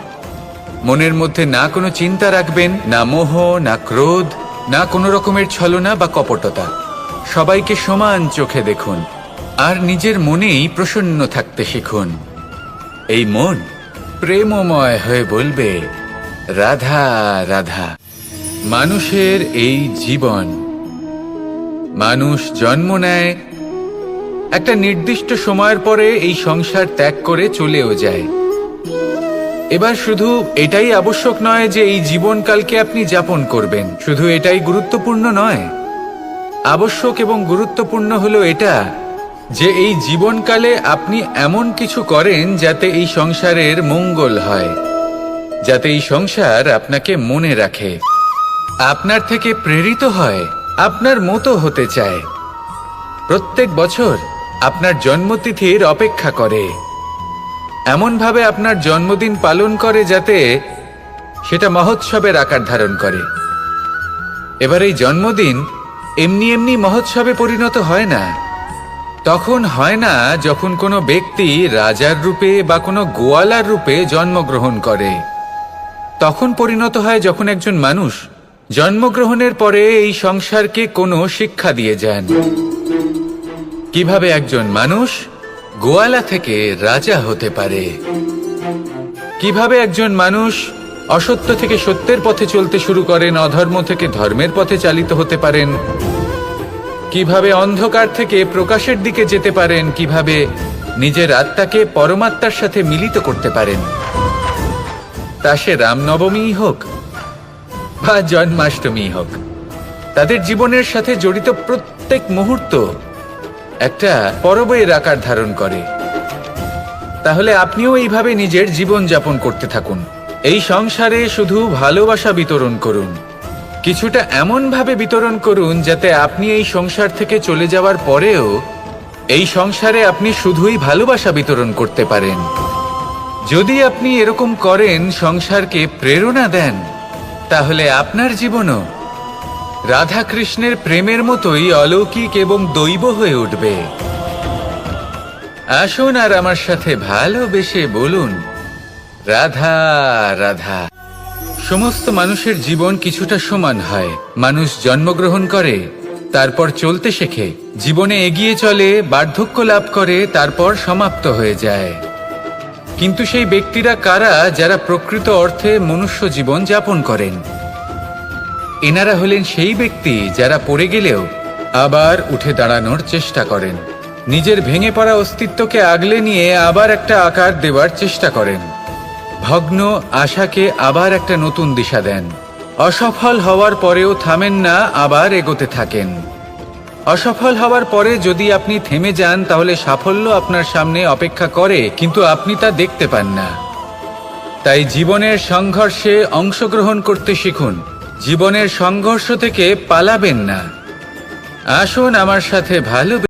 মনের মধ্যে না কোনো চিন্তা রাখবেন, না মোহ, না ক্রোধ, না কোনো রকমের ছলনা বা কপটতা। সবাইকে সমান চোখে দেখুন আর নিজের মনেই প্রসন্ন থাকতে শিখুন। এই মন প্রেমময় হয়ে বলবে, রাধা রাধা। মানুষের এই জীবন, মানুষ জন্ম নেয়, একটা নির্দিষ্ট সময়ের পরে এই সংসার ত্যাগ করে চলেও যায়। এবার শুধু এটাই আবশ্যক নয় যে এই জীবনকালকে আপনি যাপন করবেন, শুধু এটাই গুরুত্বপূর্ণ নয়। আবশ্যক এবং গুরুত্বপূর্ণ হলো এটা যে এই জীবনকালে আপনি এমন কিছু করেন যাতে এই সংসারের মঙ্গল হয়, যাতে এই সংসার আপনাকে মনে রাখে, আপনার থেকে প্রেরিত হয়, আপনার মতো হতে চায়। প্রত্যেক বছর আপনার জন্মতিথির অপেক্ষা করে, এমনভাবে আপনার জন্মদিন পালন করে যাতে সেটা মহোৎসবের আকার ধারণ করে। এবার এই জন্মদিন এমনি এমনি মহোৎসবে পরিণত হয় না। তখন হয় না যখন কোনো ব্যক্তি রাজার রূপে বা কোনো গোয়ালার রূপে জন্মগ্রহণ করে। তখন পরিণত হয় যখন একজন মানুষ জন্মগ্রহণের পরে এই সংসারকে কোনো শিক্ষা দিয়ে যান। কিভাবে একজন মানুষ গোয়ালা থেকে রাজা হতে পারে, কিভাবে একজন মানুষ অসত্য থেকে সত্যের পথে চলতে শুরু করেন, অধর্ম থেকে ধর্মের পথে চালিত হতে পারেন, কিভাবে অন্ধকার থেকে প্রকাশের দিকে যেতে পারেন, কিভাবে নিজের আত্মাকে পরমাত্মার সাথে মিলিত করতে পারেন। তা সে রামনবমী হোক বা জন্মাষ্টমী হোক, তাদের জীবনের সাথে জড়িত প্রত্যেক মুহূর্ত একটা পরবের আকার ধারণ করে। তাহলে আপনিও এইভাবে নিজের জীবন যাপন করতে থাকুন। এই সংসারে শুধু ভালোবাসা বিতরণ করুন, কিছুটা এমন ভাবে বিতরণ করুন যাতে আপনি এই সংসার থেকে চলে যাওয়ার পরেও এই সংসারে আপনি শুধুই ভালোবাসা বিতরণ করতে পারেন। যদি আপনি এরকম করেন, সংসারকে প্রেরণা দেন, তাহলে আপনার জীবনও রাধা কৃষ্ণের প্রেমের মতোই অলৌকিক এবং দৈব হয়ে উঠবে। আসুন আর আমার সাথে ভালোবেসে বলুন, রাধা রাধা। সমস্ত মানুষের জীবন কিছুটা সমান হয়। মানুষ জন্মগ্রহণ করে, তারপর চলতে শেখে, জীবনে এগিয়ে চলে, বার্ধক্য লাভ করে, তারপর সমাপ্ত হয়ে যায়। কিন্তু সেই ব্যক্তিরা কারা যারা প্রকৃত অর্থে মনুষ্য জীবন যাপন করেন? এনারা হলেন সেই ব্যক্তি যারা পড়ে গেলেও আবার উঠে দাঁড়ানোর চেষ্টা করেন, নিজের ভেঙে পড়া অস্তিত্বকে আগলে নিয়ে আবার একটা আকার দেওয়ার চেষ্টা করেন, ভগ্ন আশাকে আবার একটা নতুন দিশা দেন। অসফল হওয়ার পরেও থামেন না, আবার এগোতে থাকেন। অসফল হওয়ার পরে যদি আপনি থেমে যান তাহলে সাফল্য আপনার সামনে অপেক্ষা করে, কিন্তু আপনি তা দেখতে পান না। তাই জীবনের সংঘর্ষে অংশগ্রহণ করতে শিখুন, জীবনের সংঘর্ষ থেকে পালাবেন না। আসুন আমার সাথে ভালো